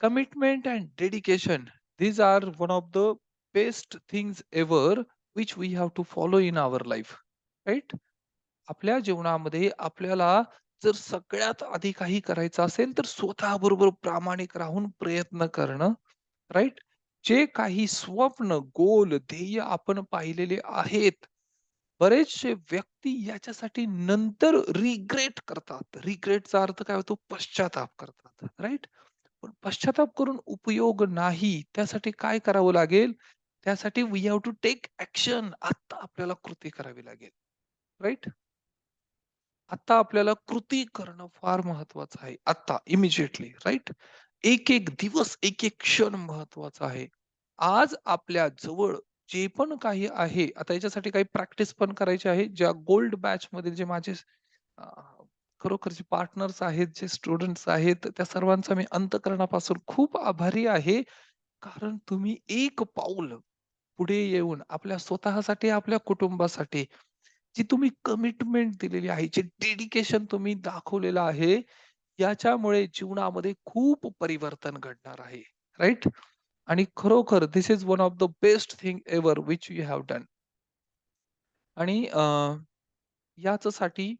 Commitment and dedication. These are one of the best things ever which we have to follow in our life. Right? आपल्या जीवनामध्ये आपल्याला जर सगळ्यात आधी काही करायचं असेल तर स्वतःबरोबर प्रामाणिक राहून प्रयत्न करणं. राइट? जे काही स्वप्न, गोल, ध्येय आपण पाहिलेले आहेत, बरेचसे व्यक्ती याच्यासाठी नंतर रिग्रेट करतात. रिग्रेटचा अर्थ काय होतो? पश्चाताप करतात. राइट? पण पश्चाताप करून उपयोग नाही. त्यासाठी काय करावं लागेल? त्यासाठी we have to take action. आता आपल्याला कृती करावी लागेल. राइट? आता आपल्याला कृती करणं फार महत्वाचं आहे. आता इमिजिएटली राइट? एक-एक दिवस, एक-एक क्षण महत्वाचा आहे. आज आपल्या जवळ जे पण काही आहे, आता याच्यासाठी काही प्रॅक्टिस पण करायची आहे. ज्या गोल्ड बॅचमधील जे माझे अ, खरोखरचे पार्टनर्स आहेत, जे स्टुडंट्स आहेत, त्या सर्वांचा मी अंतःकरणापासून खूप आभारी आहे. कारण तुम्ही एक पाऊल पुढे येऊन आपल्या स्वतःसाठी, आपल्या कुटुंबासाठी जी तुम्ही कमिटमेंट दिलेली आहे, जे डेडिकेशन तुम्ही दाखवलेलं आहे, याच्यामुळे जीवनामध्ये खूप परिवर्तन घडणार आहे. राइट? आणि खरोखर this is one of the best thing ever which you have done. आणि याच्यासाठी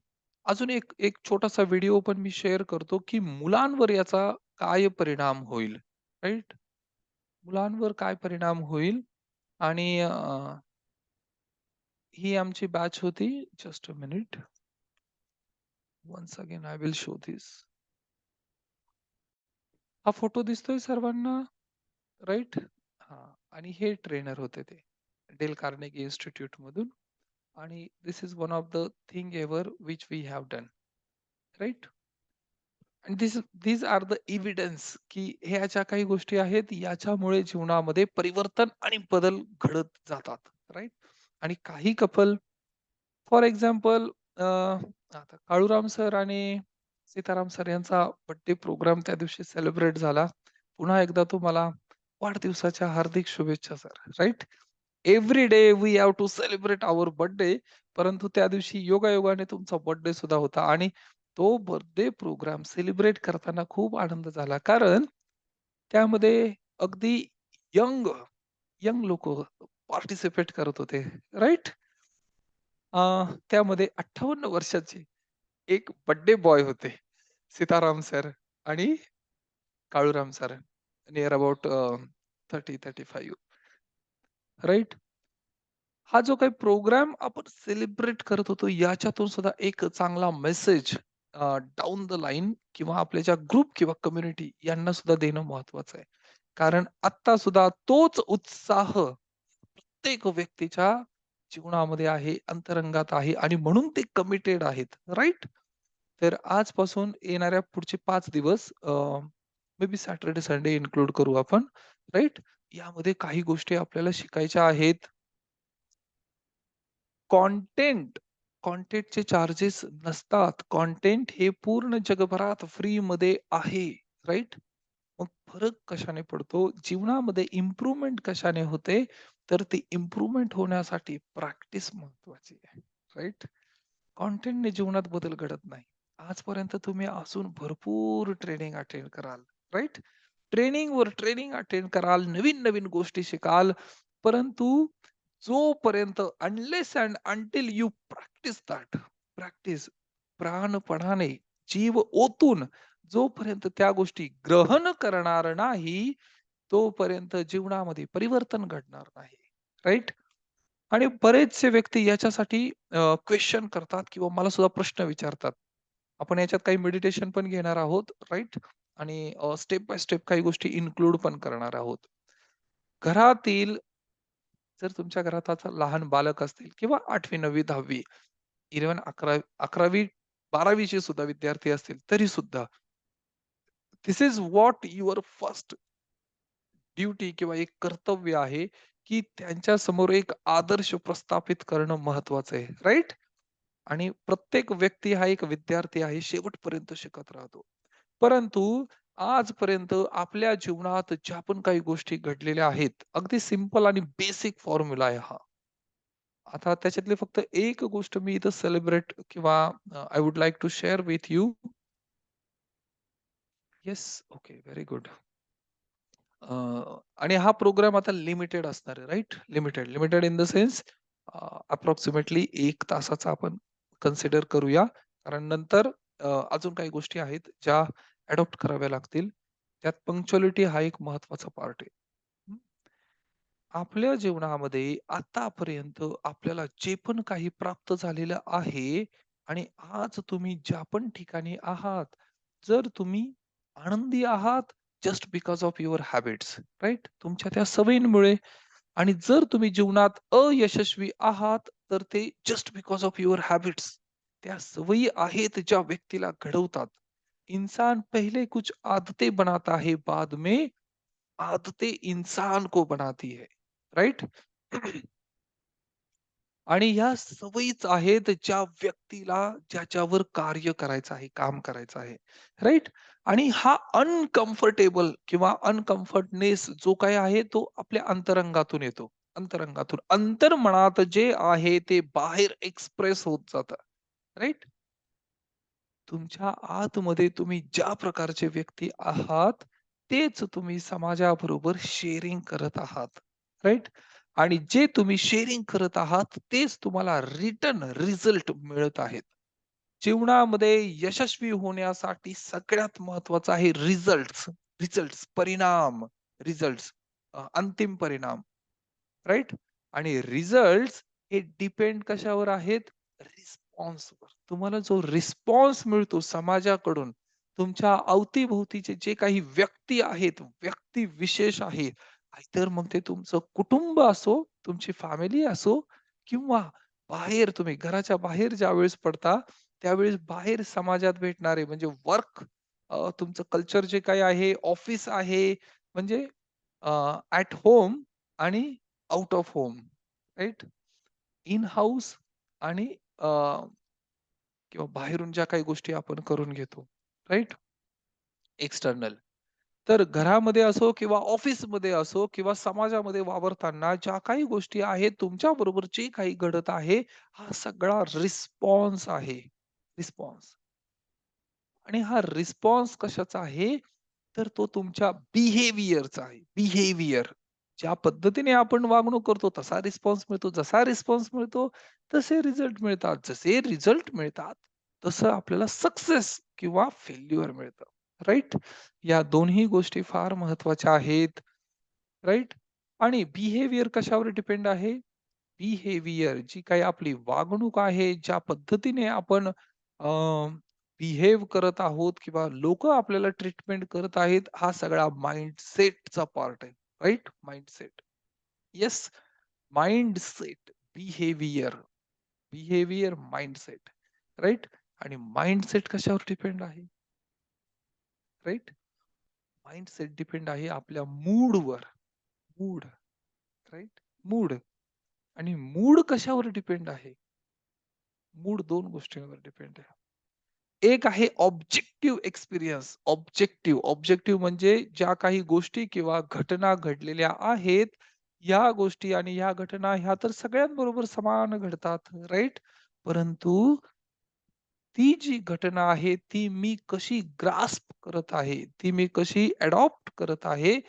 अजून एक एक छोटासा व्हिडिओ पण मी शेअर करतो, की मुलांवर याचा काय परिणाम होईल. राइट? मुलांवर काय परिणाम होईल आणि ही आमची बॅच होती. Just a minute. Once again I will show this. हा फोटो दिसतोय सर्वांना? राइट? हां. आणि हे ट्रेनर होते ते. डेल कार्नेगी इन्स्टिट्यूट मधून. आणि this is one of the thing ever which we have done. Right? आणि these आर द एव्हिडन्स की ह्या ज्या काही गोष्टी आहेत याच्यामुळे जीवनामध्ये परिवर्तन आणि बदल घडत जातात. राइट? आणि काही कपल फॉर एक्झाम्पल आता काळूराम सर आणि सीताराम सर यांचा बर्थडे प्रोग्राम त्या दिवशी सेलिब्रेट झाला. पुन्हा एकदा तुम्हाला वाढदिवसाच्या हार्दिक शुभेच्छा sir. Right? Every day we have to celebrate our birthday. परंतु त्या दिवशी योगायोगाने तुमचा बर्थडे सुद्धा होता आणि तो बर्थडे प्रोग्राम सेलिब्रेट करताना खूप आनंद झाला. कारण त्यामध्ये अगदी यंग यंग लोकं पार्टिसिपेट करत होते. राइट? त्यामध्ये 58 वर्षाचे एक बर्थडे बॉय होते. सीताराम सर आणि Kaluram sir. Near about 30-35. Right? हा जो काही प्रोग्राम आपण सेलिब्रेट करत होतो, याच्यातून सुद्धा एक चांगला मेसेज डाउन द लाईन किंवा आपल्या ज्या ग्रुप किंवा कम्युनिटी यांना सुद्धा देणं महत्वाचं आहे. कारण आत्ता सुद्धा तोच उत्साह प्रत्येक व्यक्तीच्या जीवनामध्ये आहे, अंतरंगात आहे आणि म्हणून ते कमिटेड आहेत. राइट? तर आजपासून येणाऱ्या पुढचे 5 दिवस may be Saturday, Sunday include करू आपण. राइट? यामध्ये काही गोष्टी आपल्याला शिकायच्या आहेत. कंटेंट, कंटेंटचे चार्जेस नसतात. कंटेंट हे पूर्ण जगभरात फ्रीमध्ये आहे. राइट? मग फरक कशाने पडतो? जीवनामध्ये इम्प्रूव्हमेंट कशाने होते? तर ती इम्प्रूव्हमेंट होण्यासाठी प्रॅक्टिस महत्वाची आहे. राइट? कंटेंटने जीवनात बदल घडत नाही. आजपर्यंत तुम्ही असून भरपूर ट्रेनिंग अटेंड कराल. राइट? ट्रेनिंगवर ट्रेनिंग अटेंड कराल, नवीन-नवीन गोष्टी शिकाल. परंतु जोपर्यंत unless and until you practice that, practice प्राणपणाने, जीव ओतून जोपर्यंत त्या गोष्टी ग्रहण करणार नाही, तोपर्यंत जीवनामध्ये परिवर्तन घडणार नाही. राइट? आणि बरेचसे व्यक्ती याच्यासाठी क्वेशन करतात किंवा मला सुद्धा प्रश्न विचारतात. आपण याच्यात काही मेडिटेशन पण घेणार आहोत, राइट? आणि स्टेप बाय स्टेप काही गोष्टी इन्क्लूड पण करणार आहोत. घरातील जर तुमच्या घरात आता लहान बालक असतील किंवा 8वी, 9वी, 10वी, इव्हन 11वी, 12वी चे सुद्धा विद्यार्थी असतील, तरी सुद्धा this is what your first duty किंवा एक कर्तव्य आहे, की त्यांच्या समोर एक आदर्श प्रस्थापित करणं महत्वाचं आहे. राइट? आणि प्रत्येक व्यक्ती हा एक विद्यार्थी आहे, शेवटपर्यंत शिकत राहतो. परंतु आजपर्यंत आपल्या जीवनात ज्या पण काही गोष्टी घडलेल्या आहेत, अगदी सिंपल आणि बेसिक फॉर्म्युला आहे हा. आता त्याच्यातली फक्त एक गोष्ट मी इथं सेलिब्रेट किंवा I would like to share with you. Yes, okay, very good. Uh, आणि हा प्रोग्राम आता लिमिटेड असणार आहे, right? Limited. Limited in the sense approximately 1 तासाचा आपण कन्सिडर करूया. कारण नंतर अजून काही गोष्टी आहेत ज्या अडॉप्ट कराव्या लागतील. त्यात पंक्च्युअलिटी हा एक महत्त्वाचा पार्ट आहे. हं. आपल्या जीवनामध्ये आतापर्यंत आपल्याला जे पण काही प्राप्त झालेलं आहे आणि आज तुम्ही ज्या पण ठिकाणी आहात, जर तुम्ही आनंदी आहात just because of your habits, right? तुमच्या त्या सवयींमुळे आणि जर तुम्ही जीवनात अयशस्वी आहात, तर ते just because of your habits. त्या सवयी आहेत ज्या व्यक्तीला घडवतात. इंसान पहले कुछ आदतें बनाता है, बाद में आदतें इंसान को बनाती है. राइट? आणि ह्या सवयीच आहेत ज्या व्यक्तीला ज्याच्यावर कार्य करायचं आहे, काम करायचं आहे. राइट? आणि हा अनकम्फर्टेबल किंवा अनकम्फर्टनेस जो काही आहे तो आपल्या अंतरंगातून येतो. अंतरंगातून. अंतर्मनात जे आहे ते बाहेर एक्सप्रेस होत जातं. राइट? तुमच्या आतमध्ये तुम्ही ज्या प्रकारचे व्यक्ती आहात, तेच तुम्ही समाजाबरोबर शेअरिंग करत आहात. राइट? आणि जे तुम्ही शेअरिंग करत आहात, तेच तुम्हाला रिटर्न रिझल्ट मिळत आहेत. जीवनामध्ये यशस्वी होण्यासाठी सगळ्यात महत्त्वाचं आहे रिझल्ट्स. रिझल्ट्स, परिणाम, रिझल्ट्स, अंतिम परिणाम. राइट? आणि रिझल्ट्स हे डिपेंड कशावर आहेत? रिस्पॉन्सवर. तुम्हाला जो रिस्पॉन्स मिळतो समाजाकडून, तुमच्या अवती-भोवतीचे जे काही व्यक्ती आहेत, व्यक्ती विशेष आहे, नाहीतर मग ते तुमचं कुटुंब असो, तुमची फॅमिली असो किंवा बाहेर तुम्ही घराच्या बाहेर ज्यावेळेस पडता, त्यावेळेस बाहेर समाजात भेटणारे म्हणजे वर्क, तुमचं कल्चर जे काही आहे, ऑफिस आहे, म्हणजे ॲट होम आणि out of home, right? In house आणि अ, किंवा बाहेरून ज्या काही गोष्टी आपण करून घेतो, राइट? एक्सटर्नल. तर घरामध्ये असो किंवा ऑफिसमध्ये असो किंवा समाजामध्ये वावरताना ज्या काही गोष्टी आहेत, तुमच्याबरोबर जे काही घडत आहे, हा सगळा रिस्पॉन्स आहे. रिस्पॉन्स. आणि हा रिस्पॉन्स कशाचा आहे? तर तो तुमच्या बिहेवियरचा आहे. बिहेवियर. ज्या पद्धतीने आपण वागणूक करतो तसा रिस्पॉन्स मिळतो. जसा रिस्पॉन्स मिळतो तसे रिझल्ट मिळतात. जसे रिझल्ट मिळतात तसं आपल्याला सक्सेस किंवा फेल्युअर मिळतं. राइट? या दोन्ही गोष्टी फार महत्त्वाच्या आहेत. राइट? आणि बिहेवियर कशावर डिपेंड आहे? बिहेवियर जी काही आपली वागणूक आहे, ज्या पद्धतीने आपण बिहेव करत आहोत किंवा लोकं आपल्याला ट्रीटमेंट करत आहेत, हा सगळा माइंडसेटचा पार्ट आहे. Right? Mindset. Yes, mindset, behaviour, behaviour, mindset. Right? आणि माइंडसेट कशावर डिपेंड आहे? राइट? माइंडसेट डिपेंड आहे आपल्या मूडवर. Mood, right? मूड. आणि मूड कशावर डिपेंड आहे? मूड 2 गोष्टींवर डिपेंड आहे. एक आहे ऑब्जेक्टिव्ह एक्सपिरियन्स. ऑब्जेक्टिव्ह, ऑब्जेक्टिव्ह म्हणजे ज्या काही गोष्टी किंवा घटना घडलेल्या आहेत, या गोष्टी आणि ह्या घटना ह्या तर सगळ्यांबरोबर समान घडतात, राइट? परंतु ती जी घटना आहे, ती मी कशी ग्रास्प करत आहे, ती मी कशी अडॉप्ट करत आहे,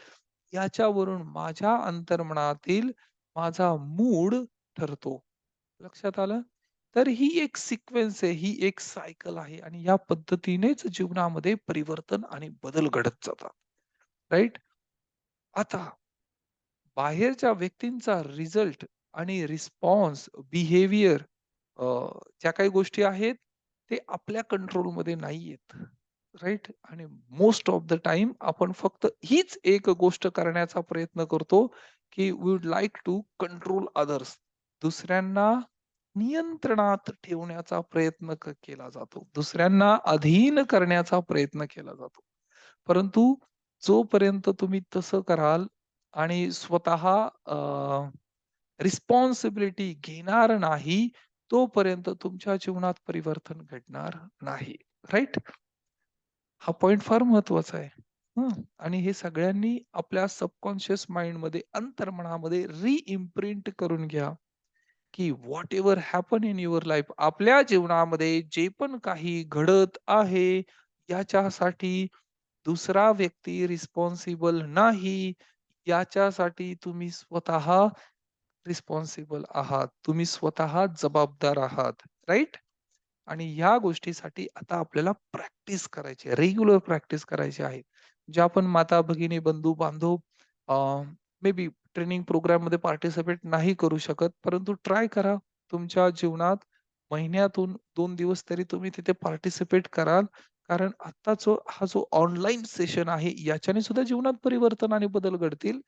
याच्यावरून माझ्या अंतर्मनातील माझा मूड ठरतो. लक्षात आलं? तर ही एक सिक्वेन्स आहे, ही एक सायकल आहे आणि या पद्धतीनेच जीवनामध्ये परिवर्तन आणि बदल घडत जातात. राइट? आता बाहेरच्या व्यक्तींचा रिझल्ट आणि रिस्पॉन्स, बिहेवियर, अ, ज्या काही गोष्टी आहेत, ते आपल्या कंट्रोलमध्ये नाहीयेत. राइट? आणि मोस्ट ऑफ द टाईम आपण फक्त हीच एक गोष्ट करण्याचा प्रयत्न करतो, की we would like to control others. दुसऱ्यांना नियंत्रणात ठेवण्याचा प्रयत्न केला जातो. दुसऱ्यांना अधीन करण्याचा प्रयत्न केला जातो. परंतु जोपर्यंत तुम्ही तसं कराल आणि स्वतः रिस्पॉन्सिबिलिटी घेणार नाही, तोपर्यंत तुमच्या जीवनात परिवर्तन घडणार नाही. राइट? हा पॉइंट फार महत्वाचा आहे. हं. आणि हे सगळ्यांनी आपल्या सबकॉन्शियस माइंडमध्ये, अंतर्मनामध्ये रिइम्प्रिंट करून घ्या, की whatever happen in your life, आपल्या जीवनामध्ये जे पण काही घडत आहे, याच्यासाठी दुसरा व्यक्ती रिस्पॉन्सिबल नाही, याच्यासाठी तुम्ही स्वतः रिस्पॉन्सिबल आहात. तुम्ही स्वतः जबाबदार आहात. राइट? आणि ह्या गोष्टीसाठी आता आपल्याला प्रॅक्टिस करायची आहे. रेग्युलर प्रॅक्टिस करायची आहे. ज्या पण माता, भगिनी, बंधू-बांधव अ, मे बी ट्रेनिंग प्रोग्राममध्ये पार्टिसिपेट नाही करू शकत, परंतु ट्राय करा. तुमच्या जीवनात महिन्यातून 2 दिवस तरी तुम्ही तिथे पार्टिसिपेट कराल. कारण हा जो ऑनलाईन सेशन आहे, याच्याने सुद्धा जीवनात परिवर्तन आणि बदल घडतील.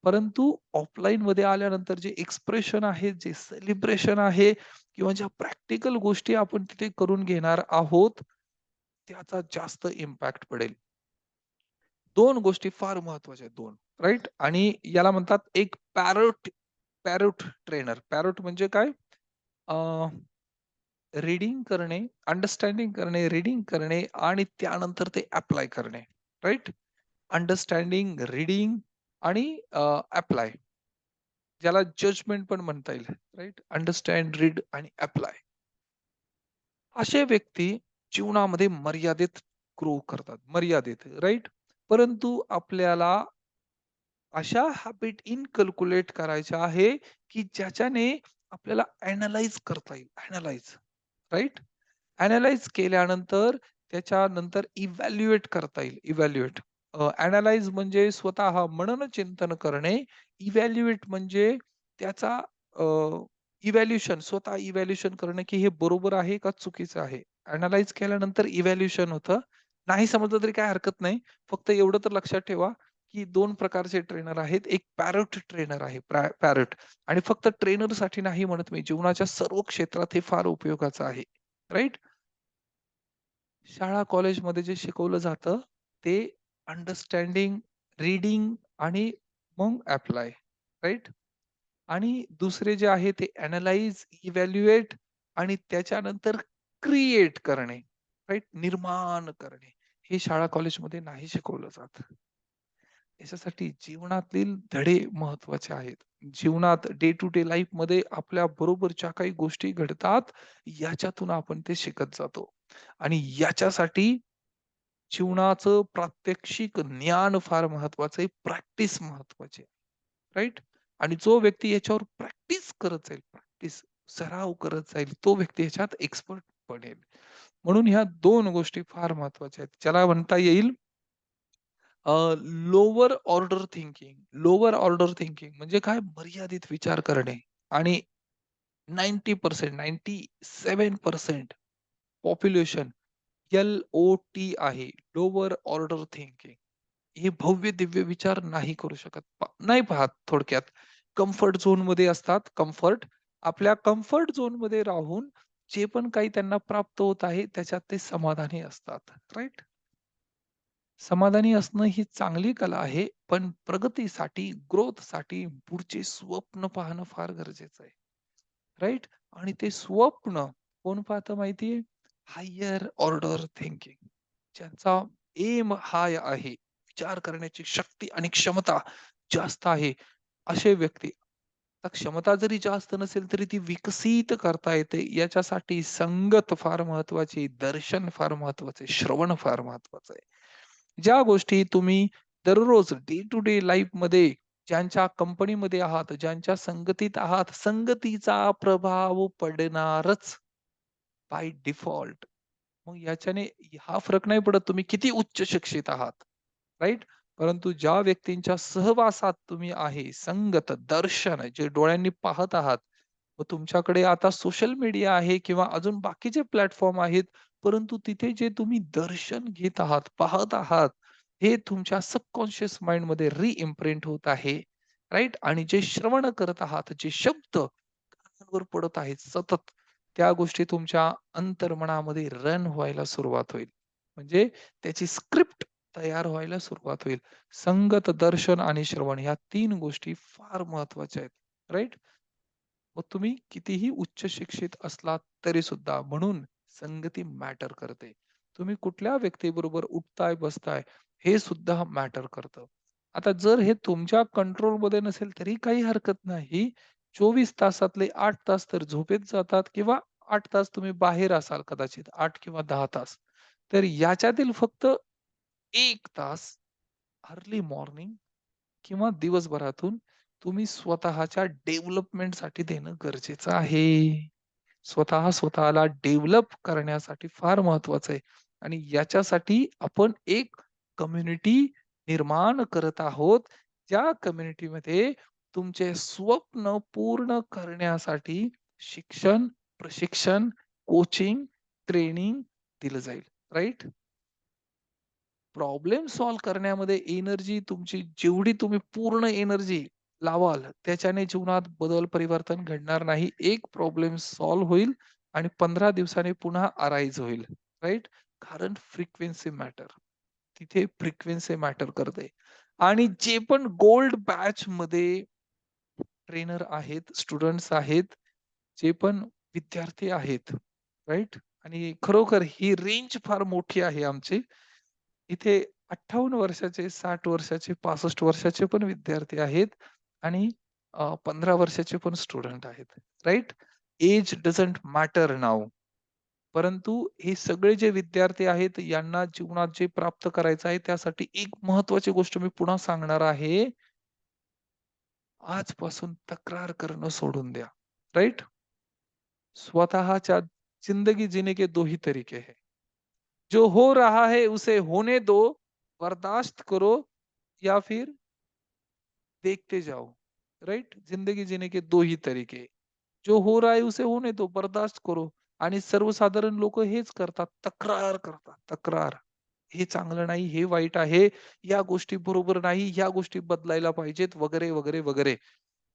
परंतु ऑफलाईनमध्ये आल्यानंतर जे एक्सप्रेशन आहे, जे सेलिब्रेशन आहे किंवा ज्या प्रॅक्टिकल गोष्टी आपण तिथे करून घेणार आहोत, त्याचा जास्त इम्पॅक्ट पडेल. 2 गोष्टी फार महत्त्वाच्या आहेत 2 राइट? आणि याला म्हणतात एक पॅरोट ट्रेनर. पॅरोट म्हणजे काय? अ, रीडिंग करणे, अंडरस्टँडिंग करणे, रीडिंग करणे आणि त्यानंतर ते ॲप्लाय करणे. राइट? अंडरस्टँडिंग, रीडिंग आणि ॲप्लाय. ज्याला जजमेंट पण म्हणता येईल. राइट? अंडरस्टँड, रीड आणि ॲप्लाय. असे व्यक्ती जीवनामध्ये मर्यादित ग्रो करतात. मर्यादित, राइट? परंतु आपल्याला अशा हॅबिट इनकल्क्युलेट करायच्या आहे, की ज्याच्याने आपल्याला ॲनलाईज करता येईल. राइट? ॲनलाईज केल्यानंतर त्याच्यानंतर इव्हॅल्युएट करता येईल. म्हणजे स्वतः मननचिंतन करणे. इव्हॅल्युएट म्हणजे त्याचा अ, स्वतः इव्हॅल्युएशन करणं, की हे बरोबर आहे का चुकीचं आहे. ॲनलाईज केल्यानंतर इव्हॅल्युएशन होतं. नाही समजलं तरी काही हरकत नाही. फक्त एवढं तर लक्षात ठेवा, की 2 प्रकारचे ट्रेनर आहेत. एक पॅरट ट्रेनर आहे. पॅरट आणि फक्त ट्रेनरसाठी नाही म्हणत मी, जीवनाच्या सर्व क्षेत्रात हे फार उपयोगाचं आहे. राइट? शाळा कॉलेजमध्ये जे शिकवलं जातं, ते अंडरस्टँडिंग, रीडिंग आणि मग ॲप्लाय, राइट? आणि दुसरे जे आहे ते ॲनलाईज, इव्हॅल्युएट आणि त्याच्यानंतर क्रिएट करणे, राइट? निर्माण करणे. हे शाळा कॉलेजमध्ये नाही शिकवलं जात. याच्यासाठी जीवनातील धडे महत्त्वाचे आहेत. जीवनात डे टू डे लाईफमध्ये आपल्या बरोबर ज्या काही गोष्टी घडतात, याच्यातून आपण ते शिकत जातो. आणि याच्यासाठी जीवनाचं प्रात्यक्षिक ज्ञान फार महत्वाचं आहे. प्रॅक्टिस महत्वाची आहे. राइट? आणि जो व्यक्ती याच्यावर प्रॅक्टिस करत जाईल, सराव करत जाईल, तो व्यक्ती ह्याच्यात एक्सपर्ट बनेल. म्हणून ह्या 2 गोष्टी फार महत्वाच्या आहेत. ज्याला म्हणता येईल lower order thinking. Lower order thinking म्हणजे काय? मर्यादित विचार करणे आणि 90% 97% पॉप्युलेशन LOT आहे. Lower order thinking. हे भव्य-दिव्य विचार नाही करू शकत. नाही पाहत थोडक्यात. कम्फर्ट झोनमध्ये असतात. आपल्या कम्फर्ट झोनमध्ये राहून जे पण काही त्यांना प्राप्त होत आहे, त्याच्यात ते समाधानी असतात. राइट? समाधानी असणं ही चांगली कला आहे, पण प्रगतीसाठी, ग्रोथसाठी पुढचे स्वप्न पाहणं फार गरजेचं आहे. राइट? आणि ते स्वप्न कोण पाहतं माहिती आहे? Higher order thinking. ज्यांचा एम हाय आहे, विचार करण्याची शक्ती आणि क्षमता जास्त आहे, असे व्यक्ती. आता क्षमता जरी जास्त नसेल तरी ती विकसित करता येते. याच्यासाठी संगत फार महत्वाची, दर्शन फार महत्वाचं आहे, श्रवण फार महत्वाचं आहे. ज्या गोष्टी तुम्ही दररोज डे टू डे लाईफमध्ये ज्यांच्या कंपनीमध्ये आहात, ज्यांच्या संगतीत आहात, संगतीचा प्रभाव पडणारच बाय डिफॉल्ट. मग याच्याने हा फरक नाही पडत तुम्ही किती उच्च शिक्षित आहात, राइट? परंतु ज्या व्यक्तींच्या सहवासात तुम्ही आहे, संगत, दर्शन जे डोळ्यांनी पाहत आहात, मग तुमच्याकडे आता सोशल मीडिया आहे किंवा अजून बाकीचे प्लॅटफॉर्म आहेत, परंतु तिथे जे तुम्ही दर्शन घेत आहात, पाहत आहात, हे तुमच्या सबकॉन्शियस माइंडमध्ये रिइम्प्रिंट होत आहे, राइट? आणि जे श्रवण करत आहात, जे शब्द कानावर पडत आहेत सतत, त्या गोष्टी तुमच्या अंतर्मनामध्ये रन व्हायला सुरुवात होईल. म्हणजे त्याची स्क्रिप्ट तयार व्हायला सुरुवात होईल. संगत, दर्शन आणि श्रवण ह्या 3 गोष्टी फार महत्त्वाच्या आहेत. राइट? मग तुम्ही कितीही उच्च शिक्षित असलात तरी सुद्धा म्हणून संगती मॅटर करते. तुम्ही कुठल्या व्यक्तीबरोबर उठताय, बसताय हे सुद्धा मॅटर करतं. आता जर हे तुमच्या कंट्रोलमध्ये नसेल तरी काही हरकत नाही. 24 तासातले 8 तास तर झोपेत जातात किंवा 8 तास तुम्ही बाहेर असाल कदाचित 8 किंवा 10 तास. तर याच्यातील फक्त 1 तास अर्ली मॉर्निंग किंवा दिवसभरातून तुम्ही स्वतःच्या डेव्हलपमेंटसाठी देणं गरजेचं आहे. स्वतःला डेव्हलप करण्यासाठी फार महत्वाचं आहे आणि याच्यासाठी आपण एक कम्युनिटी निर्माण करत आहोत. ज्या कम्युनिटीमध्ये तुमचे स्वप्न पूर्ण करण्यासाठी शिक्षण, प्रशिक्षण, कोचिंग, ट्रेनिंग दिलं जाईल. राइट? प्रॉब्लेम सॉल्व्ह करण्यामध्ये एनर्जी तुमची जेवढी तुम्ही पूर्ण एनर्जी लावाल, त्याच्याने जीवनात बदल, परिवर्तन घडणार नाही. एक प्रॉब्लेम सॉल्व्ह होईल आणि 15 दिवसांनी पुन्हा अराईज होईल. राइट? कारण फ्रिक्वेन्सी मॅटर. तिथे फ्रिक्वेन्सी मॅटर करते. आणि जे पण गोल्ड बॅचमध्ये ट्रेनर आहेत, स्टुडंट्स आहेत, जे पण विद्यार्थी आहेत, राइट? आणि खरोखर ही रेंज फार मोठी आहे आमची. इथे 58 वर्षाचे, 60 वर्षाचे, 65 वर्षाचे पण विद्यार्थी आहेत आणि 15 वर्षाचे पण स्टुडंट आहेत. Right? Age doesn't matter now. परंतु हे सगळे जे विद्यार्थी आहेत, यांना जीवनात जे प्राप्त करायचं आहे, त्यासाठी एक महत्त्वाची गोष्ट मी पुन्हा सांगणार आहे. आजपासून तक्रार करणं सोडून द्या. राइट? स्वतःच्या जिंदगी जीने के 2 ही तरीके हैं. जो हो रहा है उसे होने दो, बर्दाश्त करो या फिर देखते जाओ. राइट? जिंदगी जीने के 2 ही तरीके. जो हो रहा है उसे होने दो, बर्दाश्त करो. आणि सर्वसाधारण लोकं हेच करतात. तक्रार करतात, तक्रार. हे चांगलं नाही, हे वाईट आहे, या गोष्टी बरोबर नाही, ह्या गोष्टी बदलायला पाहिजेत, वगैरे, वगैरे, वगैरे.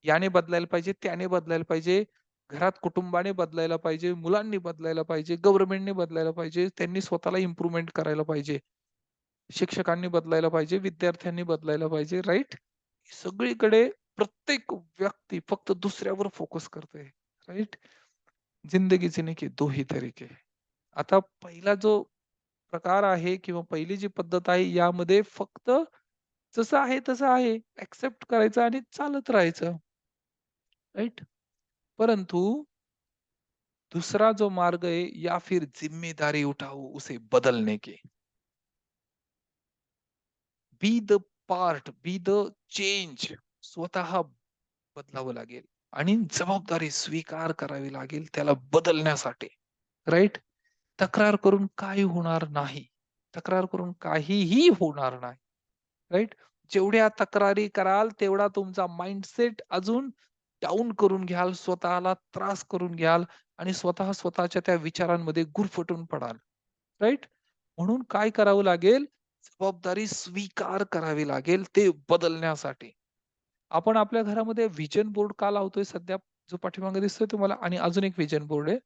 याने बदलायला पाहिजे, त्याने बदलायला पाहिजे, घरात कुटुंबाने बदलायला पाहिजे, मुलांनी बदलायला पाहिजे, गव्हर्नमेंटने बदलायला पाहिजे, त्यांनी स्वतःला इम्प्रूव्हमेंट करायला पाहिजे. शिक्षकांनी बदलायला पाहिजे, विद्यार्थ्यांनी बदलायला पाहिजे, राइट? सगळीकडे प्रत्येक व्यक्ती फक्त दुसऱ्यावर फोकस करते, राइट? जिंदगी जीने के 2 ही तरीके हैं. आता पहिला जो प्रकार आहे किंवा पहिली जी पद्धत आहे यामध्ये फक्त जसं आहे तसं आहे, एक्सेप्ट करायचं आणि चालत राहायचं, राइट? परंतु दूसरा जो मार्ग है या फिर जिम्मेदारी उठाओ उसे बदलने की. Be the part, be the change. स्वतः बदलावं लागेल आणि जबाबदारी स्वीकार करावी लागेल त्याला बदलण्यासाठी. राइट? तक्रार करून काही होणार नाही. तक्रार करून काहीही होणार नाही. राइट? जेवढ्या तक्रारी कराल तेवढा तुमचा माइंडसेट अजून डाउन करून घ्याल, स्वतःला त्रास करून घ्याल आणि स्वतःच्या त्या विचारांमध्ये गुरफटून पडाल. राइट? म्हणून काय करावं लागेल? जबाबदारी स्वीकार करावी लागेल ते बदलण्यासाठी. आपण आपल्या घरामध्ये व्हिजन बोर्ड का लावतोय सध्या जो पाठीमागे दिसतोय तुम्हाला आणि अजून एक व्हिजन बोर्ड आहे.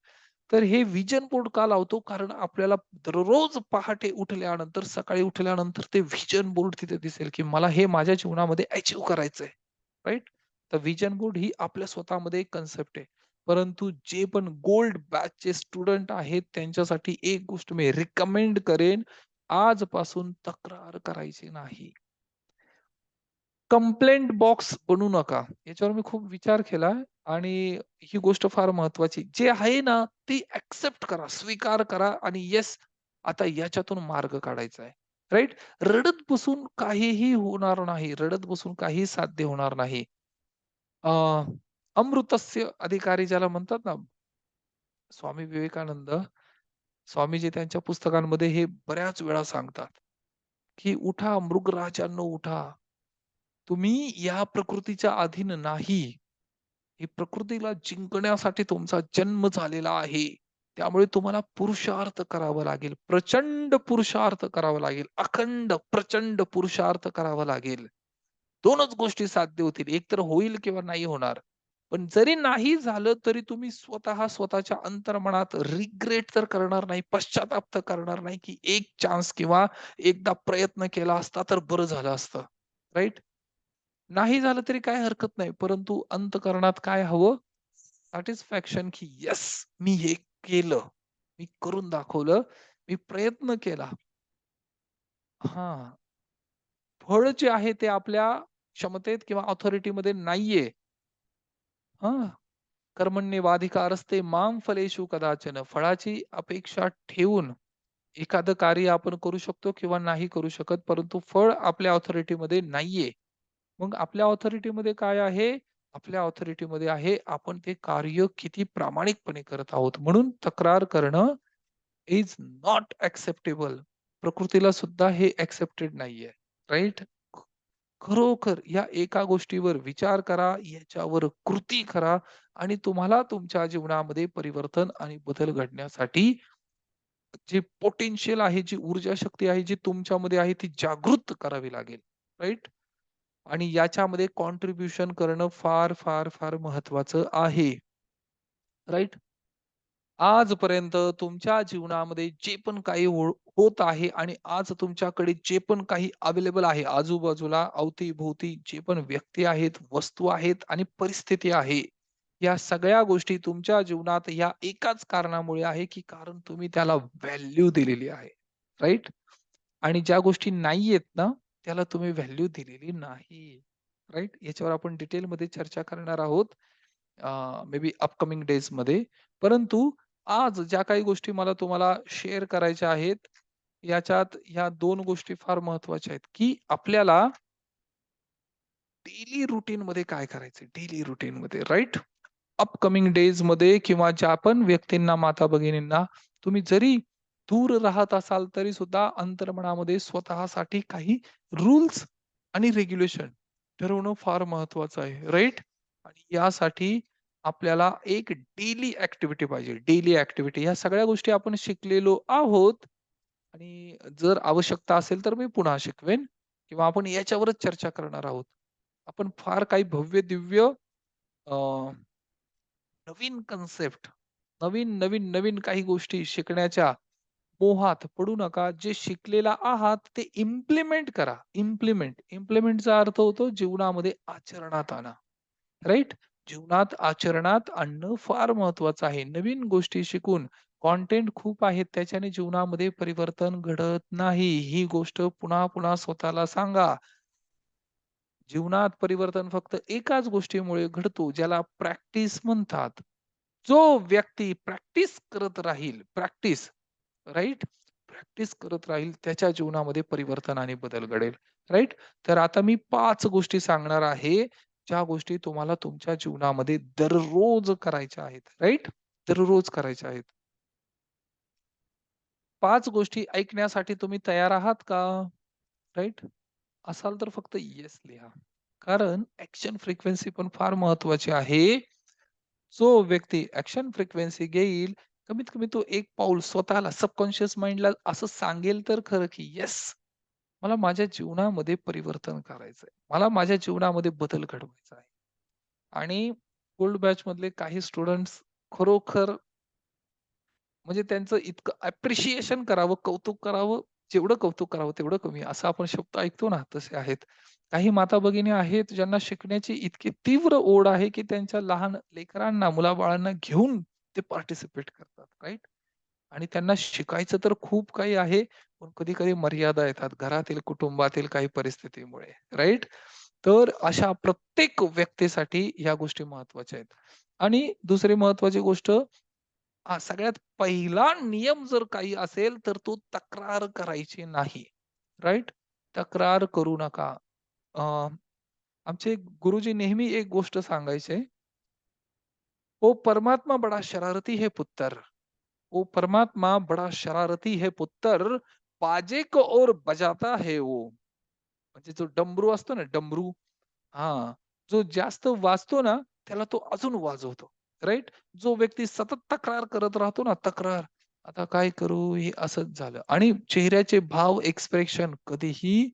तर हे व्हिजन बोर्ड का लावतो? कारण आपल्याला दररोज पहाटे उठल्यानंतर, सकाळी उठल्यानंतर ते व्हिजन बोर्ड तिथे दिसेल, की मला हे माझ्या जीवनामध्ये अचीव्ह करायचंय. राइट? तर व्हिजन बोर्ड ही आपल्या स्वतःमध्ये एक कन्सेप्ट आहे. परंतु जे पण गोल्ड बॅचचे स्टुडंट आहेत त्यांच्यासाठी एक गोष्ट मी रिकमेंड करेन, आजपासून तक्रार करायची नाही. कंप्लेंट बॉक्स बनवू नका. याच्यावर मी खूप विचार केला आणि ही गोष्ट फार महत्वाची. जे आहे ना, ती एक्सेप्ट करा, स्वीकार करा आणि येस, आता याच्यातून मार्ग काढायचा आहे. राइट? रडत बसून काहीही होणार नाही. रडत बसून काही साध्य होणार नाही. अ, अमृतस्य अधिकारी ज्याला म्हणतात ना, स्वामी विवेकानंद, स्वामीजी त्यांच्या पुस्तकांमध्ये हे बऱ्याच वेळा सांगतात, की "उठा मृगराजांनो उठा. तुम्ही या प्रकृतीच्या अधीन नाही. ही प्रकृतीला जिंकण्यासाठी तुमचा जन्म झालेला आहे. त्यामुळे तुम्हाला पुरुषार्थ करावा लागेल. प्रचंड पुरुषार्थ करावा लागेल. अखंड प्रचंड पुरुषार्थ करावा लागेल. 2च गोष्टी साध्य होतील. एक तर होईल किंवा नाही होणार. पण जरी नाही झालं तरी तुम्ही स्वतःच्या अंतर्मनात रिग्रेट तर करणार नाही, पश्चाताप तर करणार नाही, की एक चान्स किंवा एकदा प्रयत्न केला असता तर बरं झालं असतं. राइट? नाही झालं तरी काही हरकत नाही. परंतु अंतःकरणात काय हवं? सॅटिस्फॅक्शन की येस मी हे केलं. मी करून दाखवलं. मी प्रयत्न केला. हां. फळ जे आहे ते आपल्या क्षमतेत किंवा ऑथॉरिटीमध्ये नाहीये. हां. कर्मण्येवाधिकारस्ते मां फलेषु कदाचन. फळाची अपेक्षा ठेवून एखादं कार्य आपण करू शकतो किंवा नाही करू शकत, परंतु फळ आपल्या ऑथॉरिटीमध्ये नाहीये. मग आपल्या ऑथॉरिटीमध्ये काय आहे? आपल्या ऑथॉरिटीमध्ये आहे आपण ते कार्य किती प्रामाणिकपणे करत आहोत. म्हणून तक्रार करणं इज नॉट एक्सेप्टेबल. प्रकृतीला सुद्धा हे एक्सेप्टेड नाहीये. राइट? खरोखर या एका गोष्टीवर विचार करा, याच्यावर कृती करा आणि तुम्हाला तुमच्या जीवनामध्ये परिवर्तन आणि बदल घडण्यासाठी जे पोटेन्शियल आहे, जी ऊर्जा शक्ती आहे, जी तुमच्यामध्ये आहे, ती जागृत करावी लागेल. राइट? आणि याच्यामध्ये कॉन्ट्रिब्युशन करणं फार, फार, फार महत्वाचं आहे. राइट? आजपर्यंत तुमच्या जीवनामध्ये जे पण काही होत आहे आणि आज तुमच्याकडे जे पण काही अवेलेबल आहे, आजूबाजूला, अवती-भोवती जे पण व्यक्ती आहेत, वस्तू आहेत आणि परिस्थिती आहे. या सगळ्या गोष्टी तुमच्या जीवनात या एकाच कारणामुळे आहे, की कारण तुम्ही त्याला व्हॅल्यू दिलेली आहे. राइट? आणि ज्या गोष्टी नाहीयेत ना, त्याला तुम्ही व्हॅल्यू दिलेली नाही. राइट? याच्यावर आपण डिटेलमध्ये चर्चा करणार आहोत. मे बी अपकमिंग डेजमध्ये. परंतु आज ज्या काही गोष्टी मला तुम्हाला शेअर करायच्या आहेत, याच्यात ह्या 2 गोष्टी फार महत्त्वाच्या आहेत, की आपल्याला डेली रूटीनमध्ये काय करायचंय? डेली रूटीनमध्ये राइट? अपकमिंग डेजमध्ये किंवा ज्या पण व्यक्तींना, माता-भगिनींना तुम्ही जरी दूर राहत असाल, तरी सुद्धा अंतर्मनामध्ये स्वतःसाठी काही रूल्स आणि रेग्युलेशन ठरवणं फार महत्वाचं आहे. राइट? आणि यासाठी आपल्याला एक डेली ॲक्टिव्हिटी पाहिजे. डेली ॲक्टिव्हिटी ह्या सगळ्या गोष्टी आपण शिकलेलो आहोत आणि जर आवश्यकता असेल, तर मी पुन्हा शिकवेन किंवा आपण याच्यावरच चर्चा करणार आहोत. आपण फार काही भव्य-दिव्य अ, नवीन कन्सेप्ट, नवीन काही गोष्टी शिकण्याच्या मोहात पडू नका. जे शिकलेला आहात ते इम्प्लिमेंट करा. इम्प्लिमेंटचा अर्थ होतो जीवनामध्ये आचरणात आणा. राइट? जीवनात आचरणात आणणं फार महत्वाचं आहे. नवीन गोष्टी शिकून कंटेंट खूप आहेत त्याच्याने जीवनामध्ये परिवर्तन घडत नाही. ही गोष्ट पुन्हा-पुन्हा स्वतःला सांगा. जीवनात परिवर्तन फक्त एकाच गोष्टीमुळे घडतो, ज्याला प्रॅक्टिस म्हणतात. जो व्यक्ती प्रॅक्टिस करत राहील, राइट? प्रॅक्टिस करत राहील, त्याच्या जीवनामध्ये परिवर्तन आणि बदल घडेल. राइट? तर आता मी 5 गोष्टी सांगणार आहे, ज्या गोष्टी तुम्हाला तुमच्या जीवनामध्ये दररोज करायच्या आहेत. राइट? दररोज करायच्या आहेत. 5 गोष्टी ऐकण्यासाठी तुम्ही तयार आहात का? राइट? असाल तर फक्त येस लिहा. कारण ॲक्शन फ्रिक्वेन्सी पण फार महत्वाची आहे. जो व्यक्ती ॲक्शन फ्रिक्वेन्सी घेईल, कमीत कमी तो एक पाऊल स्वतःला सबकॉन्शियस माइंडला असं सांगेल तर खरं, की येस, मला माझ्या जीवनामध्ये परिवर्तन करायचंय. मला माझ्या जीवनामध्ये बदल घडवायचा आहे. आणि गोल्ड बॅचमधले काही स्टुडंट्स खरोखर म्हणजे त्यांचं इतकं अप्रिशिएशन करावं, कौतुक करावं, जेवढं कौतुक करावं तेवढं कमी, असा आपण शब्द ऐकतो ना, तसे आहेत. काही माता-भगिनी आहेत ज्यांना शिकण्याची इतकी तीव्र ओढ आहे, की त्यांच्या लहान लेकरांना, मुलाबाळांना घेऊन ते पार्टिसिपेट करतात, राइट? आणि त्यांना शिकायचं तर खूप काही आहे, पण कधी-कधी मर्यादा येतात घरातील, कुटुंबातील काही परिस्थितीमुळे, राइट? तर अशा प्रत्येक व्यक्तीसाठी ह्या गोष्टी महत्त्वाच्या आहेत. आणि दुसरी महत्त्वाची गोष्ट सगळ्यात पहिला नियम जर काही असेल, तर तो तक्रार करायची नाही. राइट? तक्रार करू नका. अ, आमचे गुरुजी नेहमी एक गोष्ट सांगायचे, "ओ परमात्मा बडा शरारती है पुत्र, ओ परमात्मा बडा शरारती है पुत्र, बाजे को और बजाता है वो." म्हणजे जो डमरू असतो ना, डमरू हां, जो जास्त वाजतो ना, त्याला तो अजून वाजवतो. राइट? जो व्यक्ती सतत तक्रार करत राहतो ना, तक्रार, आता काय करू? हे असंच झालं आणि चेहऱ्याचे भाव, एक्सप्रेशन कधीही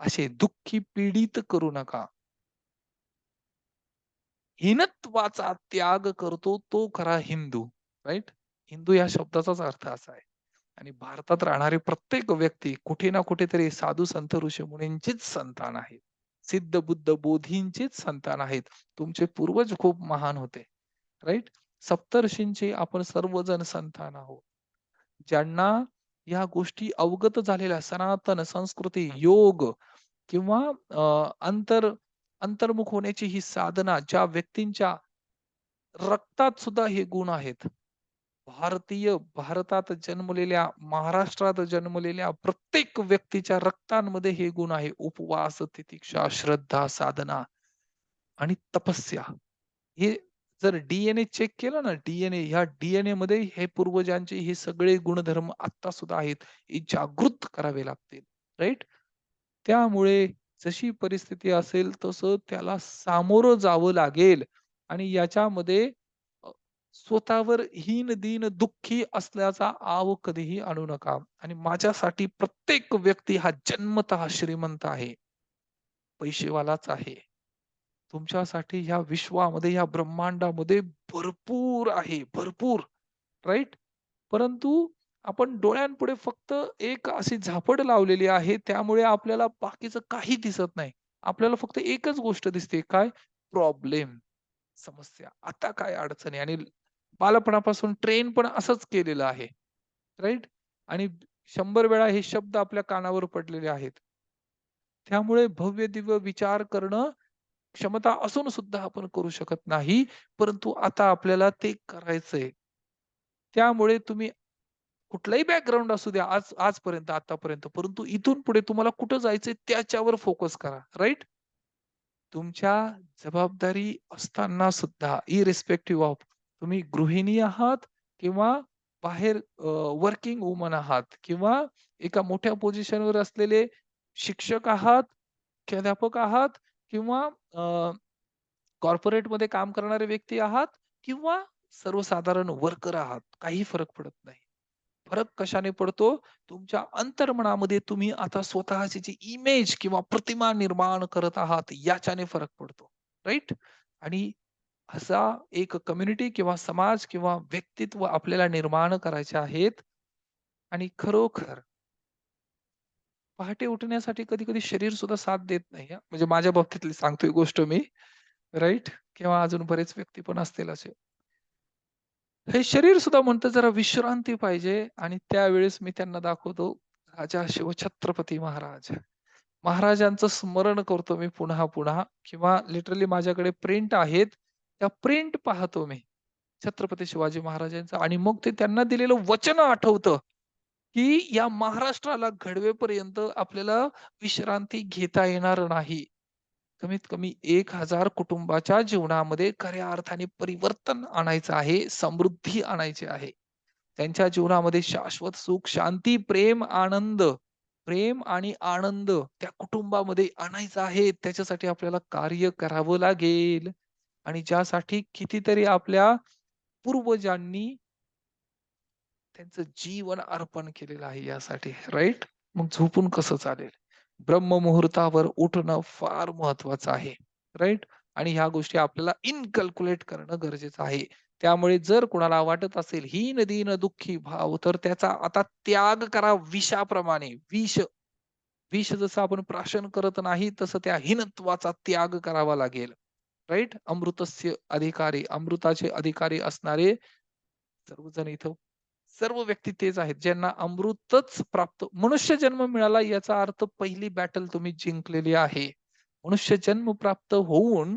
असे दुःखी पीडित करू नका. हीनत्वाचा त्याग करतो तो खरा हिंदू. राइट? हिंदू या शब्दाचाच अर्थ असा आहे. आणि भारतात राहणारे प्रत्येक व्यक्ती कुठे ना कुठेतरी साधू संत ऋषीमुनींचीच संतान आहेत. सिद्ध बुद्ध बोधींचीच संतान आहेत. तुमचे पूर्वज खूप महान होते. राइट? सप्तर्षींचे आपण सर्वजण संतान आहोत. ज्यांना या गोष्टी अवगत झालेल्या सनातन संस्कृती, योग किंवा अंतर्मुख होण्याची ही साधना ज्या व्यक्तींच्या रक्तात सुद्धा हे गुण आहेत. भारतात जन्मलेल्या, महाराष्ट्रात जन्मलेल्या प्रत्येक व्यक्तीच्या रक्तांमध्ये हे गुण आहे. उपवास, तितिक्षा, श्रद्धा, साधना आणि तपस्या. हे जर डी चेक केलं ना, ह्या डी-एन-एमध्ये हे पूर्वजांचे हे सगळे गुणधर्म आत्ता सुद्धा आहेत. हे जागृत करावे लागतील. राइट? त्यामुळे जशी परिस्थिती असेल तसं त्याला सामोरं जावं लागेल आणि याच्यामध्ये अ, स्वतःवर हीन-दीन, दुःखी असल्याचा आव कधीही आणू नका आणि माझ्यासाठी प्रत्येक व्यक्ती हा जन्मतः श्रीमंत आहे, पैसेवालाच आहे. तुमच्यासाठी ह्या विश्वामध्ये, ह्या ब्रह्मांडामध्ये भरपूर आहे, भरपूर. राइट? परंतु आपण डोळ्यांपुढे फक्त एक अशी झापड लावलेली आहे, त्यामुळे आपल्याला बाकीचं काही दिसत नाही. आपल्याला फक्त एकच गोष्ट दिसते, काय? प्रॉब्लेम, समस्या. आता काय अडचण आहे आणि बालपणापासून ट्रेन पण असंच केलेलं आहे. राइट? आणि 100 वेळा हे शब्द आपल्या कानावर पडलेले आहेत. त्यामुळे भव्य-दिव्य विचार करणं क्षमता असून सुद्धा आपण करू शकत नाही. परंतु आता आपल्याला ते करायचंय. त्यामुळे तुम्ही कुठलाही बॅकग्राऊंड असू द्या आजपर्यंत, आतापर्यंत. परंतु इथून पुढे तुम्हाला कुठं जायचंय त्याच्यावर फोकस करा. राइट? तुमच्या जबाबदारी असताना सुद्धा इर्रिस्पेक्टिव्ह ऑफ तुम्ही गृहिणी आहात किंवा बाहेर वर्किंग वुमन आहात किंवा एका मोठ्या पोझिशनवर असलेले शिक्षक आहात, मुख्याध्यापक आहात किंवा कॉर्पोरेटमध्ये काम करणारे व्यक्ती आहात किंवा सर्वसाधारण वर्कर आहात. काही फरक पडत नाही. फरक कशाने पडतो? तुमच्या अंतर्मनामध्ये तुम्ही आता स्वतःची जी इमेज किंवा प्रतिमा निर्माण करत आहात, याच्याने फरक पडतो. राइट? आणि असा एक कम्युनिटी किंवा समाज किंवा व्यक्तित्व आपल्याला निर्माण करायचे आहेत आणि खरोखर पहाटे उठण्यासाठी कधी-कधी शरीर सुद्धा साथ देत नाही हां. म्हणजे माझ्या बाबतीतली सांगतोय गोष्ट मी. राइट? किंवा अजून बरेच व्यक्ती पण असतील असे. हे शरीर सुद्धा म्हणतं जरा विश्रांती पाहिजे आणि त्यावेळेस मी त्यांना दाखवतो राजा शिवछत्रपती महाराज. महाराजांचं स्मरण करतो मी पुन्हा-पुन्हा किंवा लिटरली माझ्याकडे प्रिंट आहेत. त्या प्रिंट पाहतो मी. छत्रपती शिवाजी महाराजांचं आणि मग ते त्यांना दिलेलं वचन आठवतं, की या महाराष्ट्राला घडवेपर्यंत आपल्याला विश्रांती घेता येणार नाही. कमीत कमी 1000 कुटुंबाच्या जीवनामध्ये खऱ्या अर्थाने परिवर्तन आणायचं आहे, समृद्धी आणायची आहे. त्यांच्या जीवनामध्ये शाश्वत सुख, शांती, प्रेम आणि आनंद त्या कुटुंबामध्ये आणायचा आहे. त्याच्यासाठी आपल्याला कार्य करावं लागेल आणि ज्यासाठी कितीतरी आपल्या पूर्वजांनी त्यांचं जीवन अर्पण केलेलं आहे यासाठी, राइट? मग झोपून कसं चालेल? ब्रह्ममुहूर्तावर उठणं फार महत्वाचं आहे, राइट? आणि ह्या गोष्टी आपल्याला इनकॅल्क्युलेट करणं गरजेचं आहे. त्यामुळे जर कोणाला वाटत असेल हीन दीन दुःखी भाव, तर त्याचा आता त्याग करा विषाप्रमाणे. विष जसं आपण प्राशन करत नाही, तसं त्या हीनत्वाचा त्याग करावा लागेल. राइट? अमृतस्य अधिकारी, अमृताचे अधिकारी असणारे सर्वजण इथं सर्व व्यक्ती तेच आहेत, ज्यांना अमृतच प्राप्त मनुष्य जन्म मिळाला याचा अर्थ पहिली बॅटल तुम्ही जिंकलेली आहे. मनुष्य जन्म प्राप्त होऊन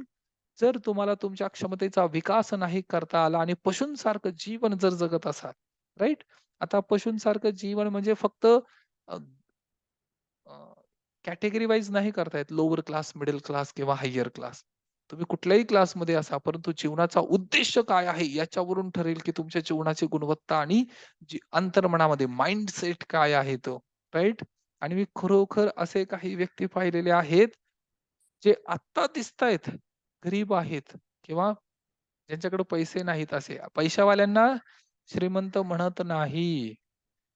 जर तुम्हाला तुमच्या क्षमतेचा विकास नाही करता आला आणि पशूंसारखं जीवन जर जगत असाल, राइट? आता पशूंसारखं जीवन म्हणजे फक्त कॅटेगरी वाईज नाही करता येत. लोवर क्लास, मिडल क्लास किंवा हायर क्लास. तुम्ही कुठल्याही क्लासमध्ये असा, परंतु जीवनाचा उद्देश काय आहे याच्यावरून ठरेल, की तुमच्या जीवनाची गुणवत्ता आणि जी अंतर्मनामध्ये माइंडसेट काय आहे तो, राइट? आणि मी खरोखर असे काही व्यक्ती पाहिलेले आहेत, जे आत्ता दिसतायत, गरीब आहेत किंवा ज्यांच्याकडे पैसे नाहीत असे. पैशावाल्यांना श्रीमंत म्हणत नाही.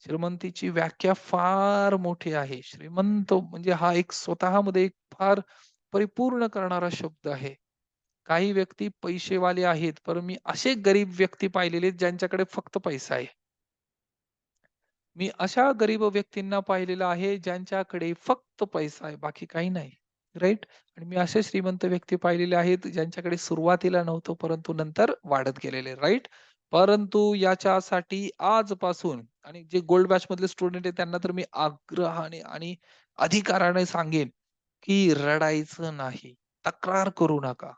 श्रीमंतीची व्याख्या फार मोठी आहे. श्रीमंत म्हणजे हा एक स्वतःमध्ये एक फार परिपूर्ण करणारा शब्द आहे. काही व्यक्ती पैसेवाले आहेत, पण मी असे गरीब व्यक्ती पाहिलेले ज्यांच्याकडे फक्त पैसा आहे. मी अशा गरीब व्यक्तींना पाहिलेलं आहे, ज्यांच्याकडे फक्त पैसा आहे, बाकी काही नाही. राइट? आणि मी असे श्रीमंत व्यक्ती पाहिलेले आहेत, ज्यांच्याकडे सुरुवातीला नव्हतं, परंतु नंतर वाढत गेलेले. राइट? परंतु याच्यासाठी आजपासून आणि जे गोल्ड बॅच मधले स्टुडंट आहेत, त्यांना तर मी आग्रहाने आणि अधिकाराने सांगेन, की रडायचं नाही. तक्रार करू नका.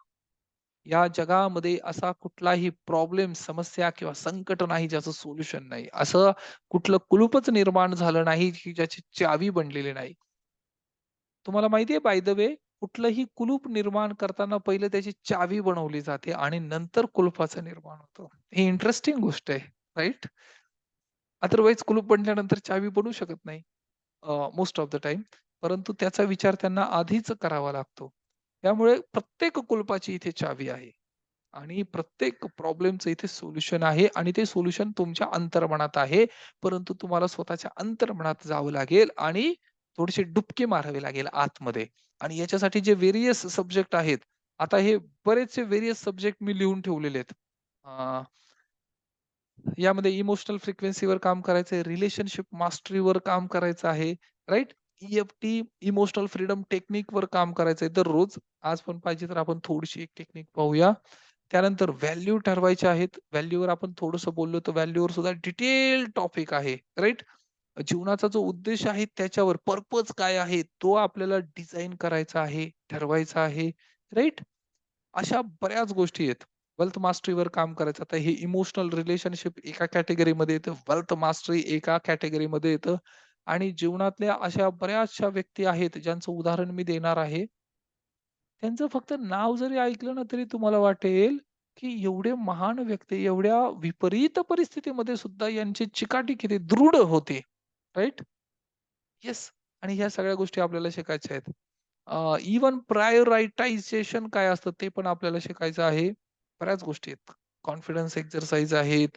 या जगामध्ये असा कुठलाही प्रॉब्लेम, समस्या किंवा संकट नाही ज्याचं सोल्युशन नाही. असं कुठलं कुलूपच निर्माण झालं नाही, की ज्याची चावी बनलेली नाही. तुम्हाला माहिती आहे बाय द वे कुठलंही कुलूप निर्माण करताना पहिले त्याची चावी बनवली जाते आणि नंतर कुलुपाचं निर्माण होतं. ही इंटरेस्टिंग गोष्ट आहे, राइट? अदरवाईज कुलूप बनल्यानंतर चावी बनू शकत नाही. Most of the time. परंतु त्याचा विचार त्यांना आधीच करावा लागतो. त्यामुळे प्रत्येक कुलपाची इथे चावी आहे आणि प्रत्येक प्रॉब्लेमचं इथे सोल्युशन आहे आणि ते सोल्युशन तुमच्या अंतर्मनात आहे. परंतु तुम्हाला स्वतःच्या अंतर्मनात जावं लागेल आणि थोडेसे डुबके मारावे लागेल आतमध्ये आणि याच्यासाठी जे व्हेरियस सब्जेक्ट आहेत. आता हे बरेचसे व्हेरियस सब्जेक्ट मी लिहून ठेवलेले आहेत. यामध्ये इमोशनल फ्रिक्वेन्सीवर काम करायचं आहे, रिलेशनशिप मास्टरीवर काम करायचं आहे, राइट? ई-एफ-टी इमोशनल फ्रीडम टेक्निकवर काम करायचंय दररोज. आज पण पाहिजे तर आपण थोडीशी एक टेक्निक पाहूया. त्यानंतर व्हॅल्यू ठरवायच्या आहेत. व्हॅल्यूवर आपण थोडंसं बोललो तर व्हॅल्यूवर सुद्धा डिटेल टॉपिक आहे, राइट? जीवनाचा जो उद्देश आहे त्याच्यावर पर्पज काय आहे, तो आपल्याला डिझाइन करायचा आहे, ठरवायचा आहे, राइट? अशा बऱ्याच गोष्टी आहेत. वेल्थ मास्टरीवर काम करायचं. आता हे इमोशनल रिलेशनशिप एका कॅटेगरीमध्ये येतं. वेल्थ मास्टरी एका कॅटेगरीमध्ये येतं आणि जीवनातल्या अशा बऱ्याचशा व्यक्ती आहेत, ज्यांचं उदाहरण मी देणार आहे. त्यांचं फक्त नाव जरी ऐकलं ना, तरी तुम्हाला वाटेल, की एवढे महान व्यक्ती, एवढ्या विपरीत परिस्थितीमध्ये सुद्धा यांची चिकाटी किती दृढ होती. राइट? येस. आणि ह्या सगळ्या गोष्टी आपल्याला शिकायच्या आहेत. इव्हन प्रायोरिटायझेशन काय असतं ते पण आपल्याला शिकायचं आहे. बऱ्याच गोष्टी आहेत. कॉन्फिडन्स एक्सरसाइज आहेत.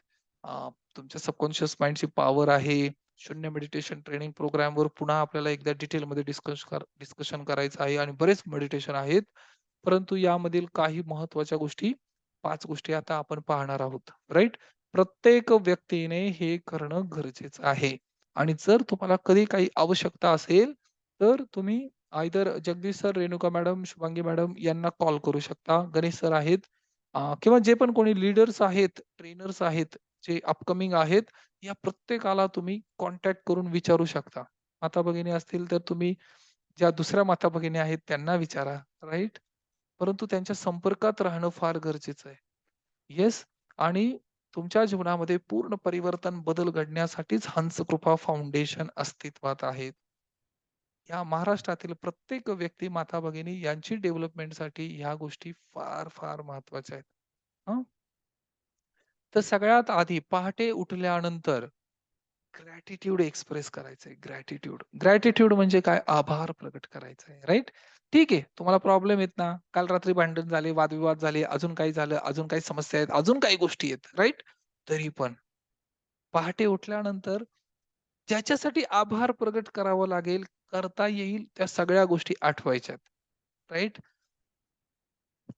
तुमच्या सबकॉन्शियस माइंडची पॉवर आहे. शून्य मेडिटेशन ट्रेनिंग प्रोग्रामवर पुन्हा आपल्याला एकदा डिटेलमध्ये डिस्कशन करायचं आहे आणि बरेच मेडिटेशन आहेत. परंतु यामधील काही महत्त्वाच्या गोष्टी 5 गोष्टी आता आपण पाहणार आहोत. राइट? प्रत्येक व्यक्तीने हे करणं गरजेचं आहे. आणि जर तुम्हाला कधी काही आवश्यकता असेल, तर तुम्ही either Jagdish sir, Renuka madam, Shubhangi madam यांना कॉल करू शकता. गणेश सर आहेत किंवा जे पण कोणी लीडर्स आहेत, ट्रेनर्स आहेत, जे अपकमिंग आहेत, या प्रत्येकाला तुम्ही कॉन्टॅक्ट करून विचारू शकता. माता-भगिनी असतील तर तुम्ही ज्या दुसऱ्या माता-भगिनी आहेत त्यांना विचारा, राइट? परंतु त्यांच्या संपर्कात राहणं फार गरजेचं आहे. येस आणि तुमच्या जीवनामध्ये पूर्ण परिवर्तन बदल घडण्यासाठीच हंसकृपा फाउंडेशन अस्तित्वात आहे. या महाराष्ट्रातील प्रत्येक व्यक्ती, माता-भगिनी यांची डेव्हलपमेंटसाठी ह्या गोष्टी फार महत्त्वाच्या आहेत. हं. तर सगळ्यात आधी पहाटे उठल्यानंतर ग्रॅटिट्यूड एक्सप्रेस करायचंय. ग्रॅटिट्यूड. ग्रॅटिट्यूड म्हणजे काय? आभार प्रकट करायचंय, राइट? ठीक आहे, तुम्हाला प्रॉब्लेम आहेत ना, काल रात्री भांडण झाले, वादविवाद झाले, अजून काही झालं, अजून काही समस्या आहेत, अजून काही गोष्टी आहेत, राइट? तरी पण पहाटे उठल्यानंतर ज्याच्यासाठी आभार प्रकट करावं लागेल, करता येईल त्या सगळ्या गोष्टी आठवायच्यात, राइट?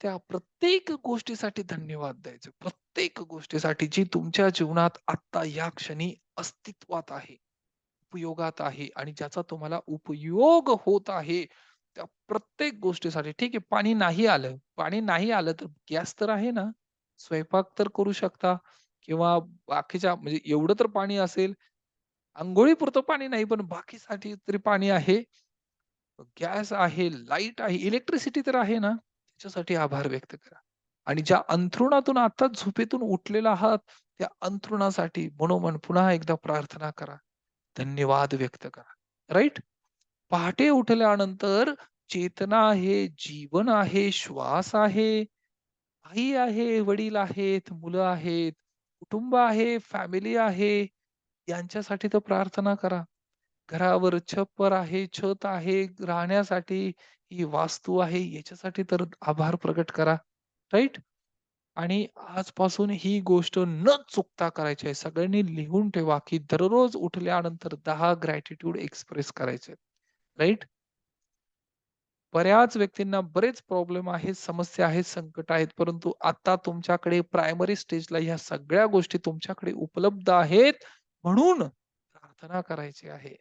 त्या प्रत्येक गोष्टीसाठी धन्यवाद द्यायचे. प्रत्येक गोष्टीसाठी जी तुमच्या जीवनात आत्ता या क्षणी अस्तित्वात आहे, उपयोगात आहे आणि ज्याचा तुम्हाला उपयोग होत आहे, त्या प्रत्येक गोष्टीसाठी. ठीक आहे, पाणी नाही आलं तर गॅस तर आहे ना, स्वयंपाक तर करू शकता किंवा बाकीच्या म्हणजे एवढं तर पाणी असेल. अंघोळीपुरतं पाणी नाही, पण बाकीसाठी तरी पाणी आहे. गॅस आहे, लाईट आहे, इलेक्ट्रिसिटी तर आहे ना, त्याच्यासाठी आभार व्यक्त करा. आणि ज्या अंथरुणातून आत्ताच झोपेतून उठलेला आहात, त्या अंथरुणासाठी मनोमन पुन्हा एकदा प्रार्थना करा. धन्यवाद व्यक्त करा. राइट? पहाटे उठल्यानंतर चेतना आहे, जीवन आहे, श्वास आहे, आई आहे, वडील आहेत, मुलं आहेत, कुटुंब आहे, फॅमिली आहे, यांच्यासाठी तर प्रार्थना करा. घरावर छप्पर आहे, छत आहे, राहण्यासाठी ही वास्तू आहे, याच्यासाठी तर आभार प्रकट करा. राइट? आणि आजपासून ही गोष्ट न चुकता करायची आहे. सगळ्यांनी लिहून ठेवा, की दररोज उठल्यानंतर 10 ग्रॅटिट्यूड एक्सप्रेस करायचे. राइट? बऱ्याच व्यक्तींना बरेच प्रॉब्लेम आहेत, समस्या आहेत, संकट आहेत. परंतु आता तुमच्याकडे प्रायमरी स्टेजला ह्या सगळ्या गोष्टी तुमच्याकडे उपलब्ध आहेत, म्हणून प्रार्थना करायची आहे.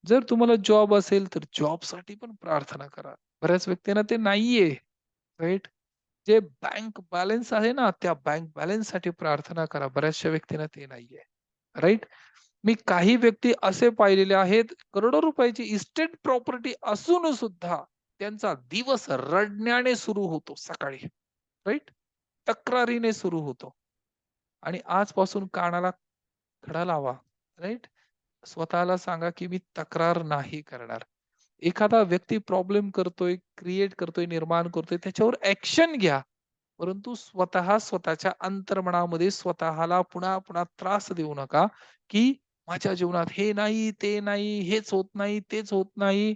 जर तुम्हाला जॉब असेल, तर जॉबसाठी पण प्रार्थना करा. बऱ्याच व्यक्तींना ते नाहीये, राइट? जे बँक बॅलन्स आहे ना, त्या बँक बॅलन्ससाठी प्रार्थना करा. बऱ्याचशा व्यक्तींना ते नाहीये, राइट? मी काही व्यक्ती असे पाहिलेले आहेत, करोडो रुपयाची इस्टेट प्रॉपर्टी असून सुद्धा त्यांचा दिवस रडण्याने सुरू होतो सकाळी, राइट? तक्रारीने सुरू होतो. आणि आजपासून कानाला खडा लावा. राइट? स्वतःला सांगा, की मी तक्रार नाही करणार. एखादा व्यक्ती प्रॉब्लेम करतोय, क्रिएट करतोय, निर्माण करतोय, त्याच्यावर ॲक्शन घ्या. परंतु स्वतःच्या अंतर्मनामध्ये स्वतःला पुन्हा-पुन्हा त्रास देऊ नका, की माझ्या जीवनात हे नाही, ते नाही, हेच होत नाही, तेच होत नाही.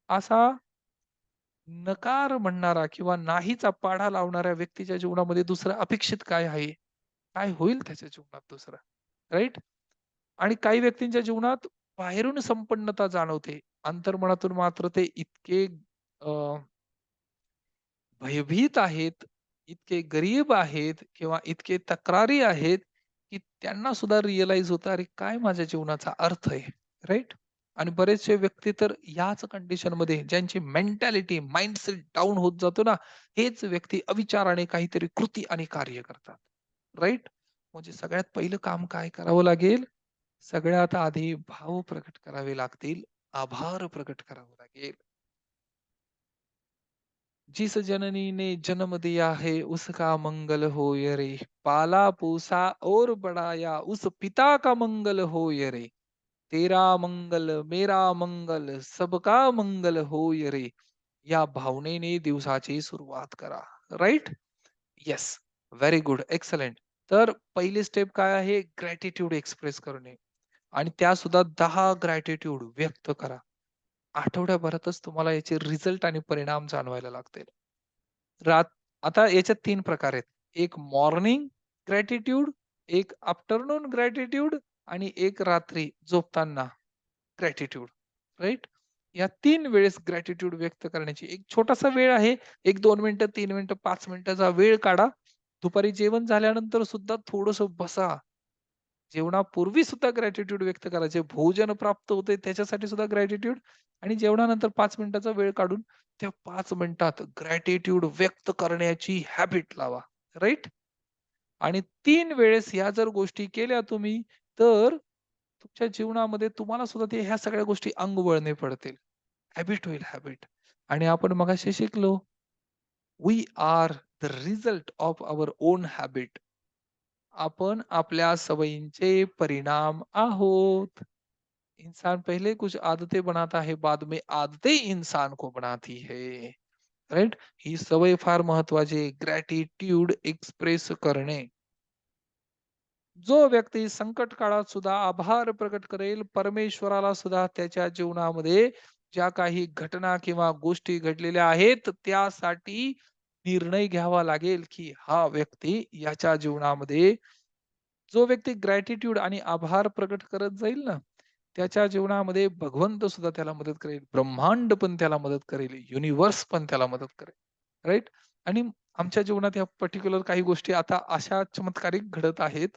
असा नकार म्हणणारा किंवा नाहीचा पाढा लावणाऱ्या व्यक्तीच्या जीवनामध्ये दुसरं अपेक्षित काय आहे? काय होईल त्याच्या जीवनात दुसरं? राइट? आणि काही व्यक्तींच्या जीवनात बाहेरून संपन्नता जाणवते. अंतर्मनातून मात्र ते इतके अ, भयभीत आहेत, इतके गरीब आहेत किंवा इतके तक्रारी आहेत, की त्यांना सुद्धा रिअलाईज होतं, "अरे, काय माझ्या जीवनाचा अर्थ आहे?" राइट? आणि बरेचसे व्यक्ती तर याच कंडिशनमध्ये ज्यांची मेंटॅलिटी, माइंडसेट डाउन होत जातो ना, हेच व्यक्ती अविचाराने काहीतरी कृती आणि कार्य करतात. राइट? म्हणजे सगळ्यात पहिलं काम काय करावं लागेल? सगळ्यात आधी भाव प्रकट करावे लागतील, आभार प्रकट करावं लागेल. जिस जननी ने जन्म दिया है उसका मंगल होय रे. पाला पोसा और बढ़ाया उस पिता का मंगल होय रे. तेरा मंगल मेरा मंगल सबका मंगल होय रे. या भावनेने दिवसाची सुरुवात करा. Right? Yes. Very good. Excellent. तर पहिली स्टेप काय आहे? ग्रॅटिट्यूड एक्सप्रेस करणे आणि त्यासुद्धा 10 ग्रॅटिट्यूड व्यक्त करा. आठवड्याभरातच तुम्हाला याचे रिझल्ट आणि परिणाम जाणवायला लागतील. रात आता याच्यात 3 प्रकार आहेत. एक मॉर्निंग ग्रॅटिट्यूड, एक आफ्टरनून ग्रॅटिट्यूड आणि एक रात्री झोपताना ग्रॅटिट्यूड. राइट? या 3 वेळेस ग्रॅटिट्यूड व्यक्त करण्याची एक छोटासा वेळ आहे. 1-2 मिनिटं, 3 मिनिटं, 5 मिनिटाचा वेळ काढा. दुपारी जेवण झाल्यानंतर सुद्धा थोडंसं बसा. जेवणापूर्वी सुद्धा ग्रॅटिट्यूड व्यक्त करायचे. भोजन प्राप्त होते त्याच्यासाठी सुद्धा ग्रॅटिट्यूड आणि जेवणानंतर 5 मिनिटाचा वेळ काढून त्या 5 मिनिटात ग्रॅटिट्यूड व्यक्त करण्याची हॅबिट लावा. राइट? आणि 3 वेळेस ह्या जर गोष्टी केल्या तुम्ही, तर तुमच्या जीवनामध्ये तुम्हाला सुद्धा ते ह्या सगळ्या गोष्टी अंगवळणे पडतील. हॅबिट होईल हॅबिट. आणि आपण मगाशी शिकलो, we are the result of our own habit. आपण आपल्या सवयींचे परिणाम आहोत. इंसान पहले कुछ आदतें बनाता है, बाद में आदतें इंसान को बनाती है. राइट? ही सवय फार महत्वाची आहे. ग्रॅटिट्यूड एक्सप्रेस करणे. जो व्यक्ती संकट काळात सुद्धा आभार प्रकट करेल, परमेश्वराला सुद्धा त्याच्या जीवनामध्ये ज्या काही घटना किंवा गोष्टी घडलेल्या आहेत, त्यासाठी निर्णय घ्यावा लागेल, की हा व्यक्ती याच्या जीवनामध्ये जो व्यक्ती ग्रॅटिट्यूड आणि आभार प्रकट करत जाईल ना, त्याच्या जीवनामध्ये भगवंत सुद्धा त्याला मदत करेल. ब्रह्मांड पण त्याला मदत करेल. युनिव्हर्स पण त्याला मदत करेल. राइट? आणि आमच्या जीवनात या पर्टिक्युलर काही गोष्टी आता अशा चमत्कारिक घडत आहेत.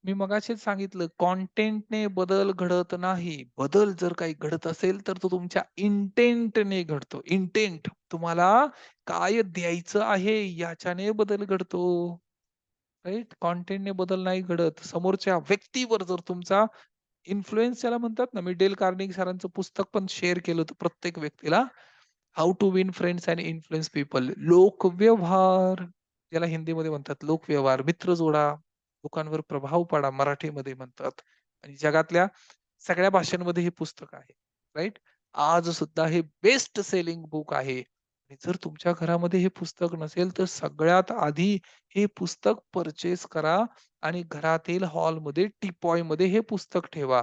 मी मगाशीच सांगितलं कंटेंटने बदल घडत नाही. बदल जर काही घडत असेल, तर तो तुमच्या इंटेंटने घडतो. इंटेंट तुम्हाला काय द्यायचं आहे याच्याने बदल घडतो. राइट? कंटेंटने बदल नाही घडत. समोरच्या व्यक्तीवर जर तुमचा इन्फ्लुअन्स ज्याला म्हणतात ना, मी डेल कार्नेगी सरांचं पुस्तक पण शेअर केलं होतं प्रत्येक व्यक्तीला. How to win friends and influence people. लोकव्यवहार ज्याला हिंदीमध्ये म्हणतात लोकव्यवहार. मित्र जोडा, लोकांवर प्रभाव पाडा मराठीमध्ये म्हणतात आणि जगातल्या सगळ्या भाषांमध्ये हे पुस्तक आहे. राइट? आज सुद्धा हे बेस्ट सेलिंग बुक आहे. आणि जर तुमच्या घरामध्ये हे पुस्तक नसेल, तर सगळ्यात आधी हे पुस्तक पर्चेस करा आणि घरातील हॉलमध्ये टिपॉयमध्ये हे पुस्तक ठेवा.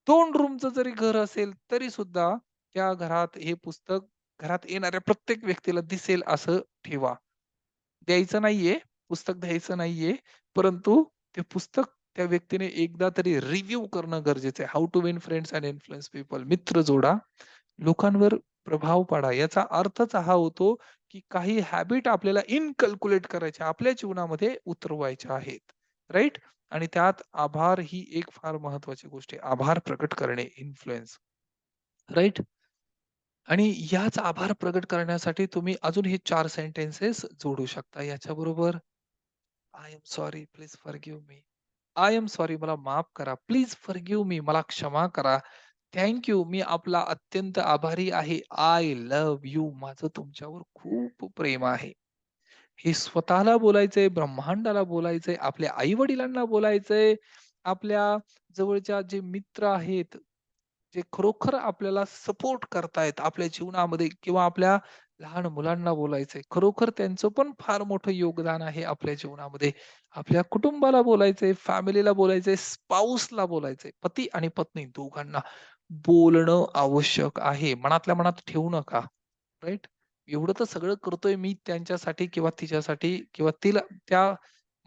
2 रूमचं जरी घर असेल, तरी सुद्धा त्या घरात हे पुस्तक घरात येणाऱ्या प्रत्येक व्यक्तीला दिसेल असं ठेवा. द्यायचं नाहीये, पुस्तक द्यायचं नाहीये, परंतु ते पुस्तक त्या व्यक्तीने एकदा तरी रिव्ह्यू करणं गरजेचं आहे. How to win friends and influence people. मित्र जोडा, लोकांवर प्रभाव पाडा. याचा अर्थच हा होतो, की काही हॅबिट आपल्याला इनकल्क्युलेट करायच्या, आपल्या जीवनामध्ये उतरवायच्या आहेत. राइट? आणि त्यात आभार ही एक फार महत्वाची गोष्ट आहे. आभार प्रकट करणे, इन्फ्लुअन्स. राइट? आणि याच आभार प्रकट करण्यासाठी तुम्ही अजून हे 4 सेंटेन्सेस जोडू शकता याच्याबरोबर. I am sorry, please forgive me. I am sorry, मला माफ करा. प्लीज फॉरगिव्ह मी, मला क्षमा करा. थँक यू, मी आपला अत्यंत आभारी आहे. आय लव्ह यू, माझं तुमच्यावर खूप प्रेम आहे. हे स्वतःला बोलायचंय, ब्रह्मांडाला बोलायचंय, आपल्या आई-वडिलांना बोलायचंय, आपल्या जवळच्या जे मित्र आहेत, जे खरोखर आपल्याला सपोर्ट करतायत आपल्या जीवनामध्ये किंवा आपल्या लहान मुलांना बोलायचंय. खरोखर त्यांचं पण फार मोठं योगदान आहे आपल्या जीवनामध्ये. आपल्या कुटुंबाला बोलायचंय, फॅमिलीला बोलायचंय, स्पाउसला बोलायचंय. पती आणि पत्नी दोघांना बोलणं आवश्यक आहे. मनातल्या मनात ठेवू नका. राइट? एवढं तर सगळं करतोय मी त्यांच्यासाठी किंवा तिच्यासाठी किंवा तिला त्या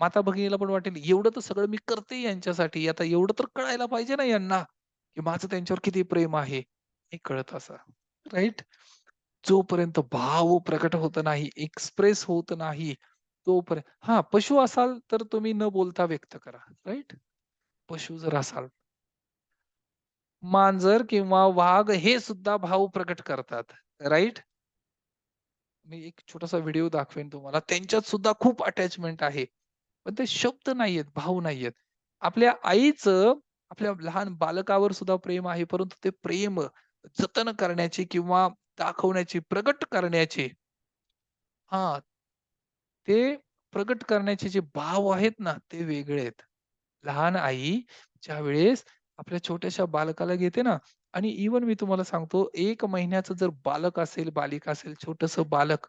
माता-भगिनीला पण वाटेल, एवढं तर सगळं मी करते यांच्यासाठी. आता एवढं तर कळायला पाहिजे ना यांना, की माझं त्यांच्यावर किती प्रेम आहे. हे कळत असं. राइट? जोपर्यंत भाव प्रकट होत नाही, एक्सप्रेस होत नाही, तोपर्यंत हां, पशु असाल तर तुम्ही न बोलता व्यक्त करा. राइट? पशु जर असाल, मांजर किंवा वाघ हे सुद्धा भाव प्रकट करतात. राइट? मी एक छोटासा व्हिडिओ दाखवेन तुम्हाला. त्यांच्यात सुद्धा खूप अटॅचमेंट आहे. पण ते शब्द नाहीयेत, भाव नाहीयेत. आपल्या आईचं आपल्या लहान बालकावर सुद्धा प्रेम आहे, परंतु ते प्रेम जतन करण्याची किंवा दाखवण्याची, प्रगट करण्याची हां, ते प्रगट करण्याचे जे भाव आहेत ना, ते वेगळे आहेत. लहान आई ज्यावेळेस आपल्या छोट्याशा बालकाला घेते ना आणि इव्हन मी तुम्हाला सांगतो 1 महिन्याचं जर बालक असेल, बालिका असेल, छोटंसं बालक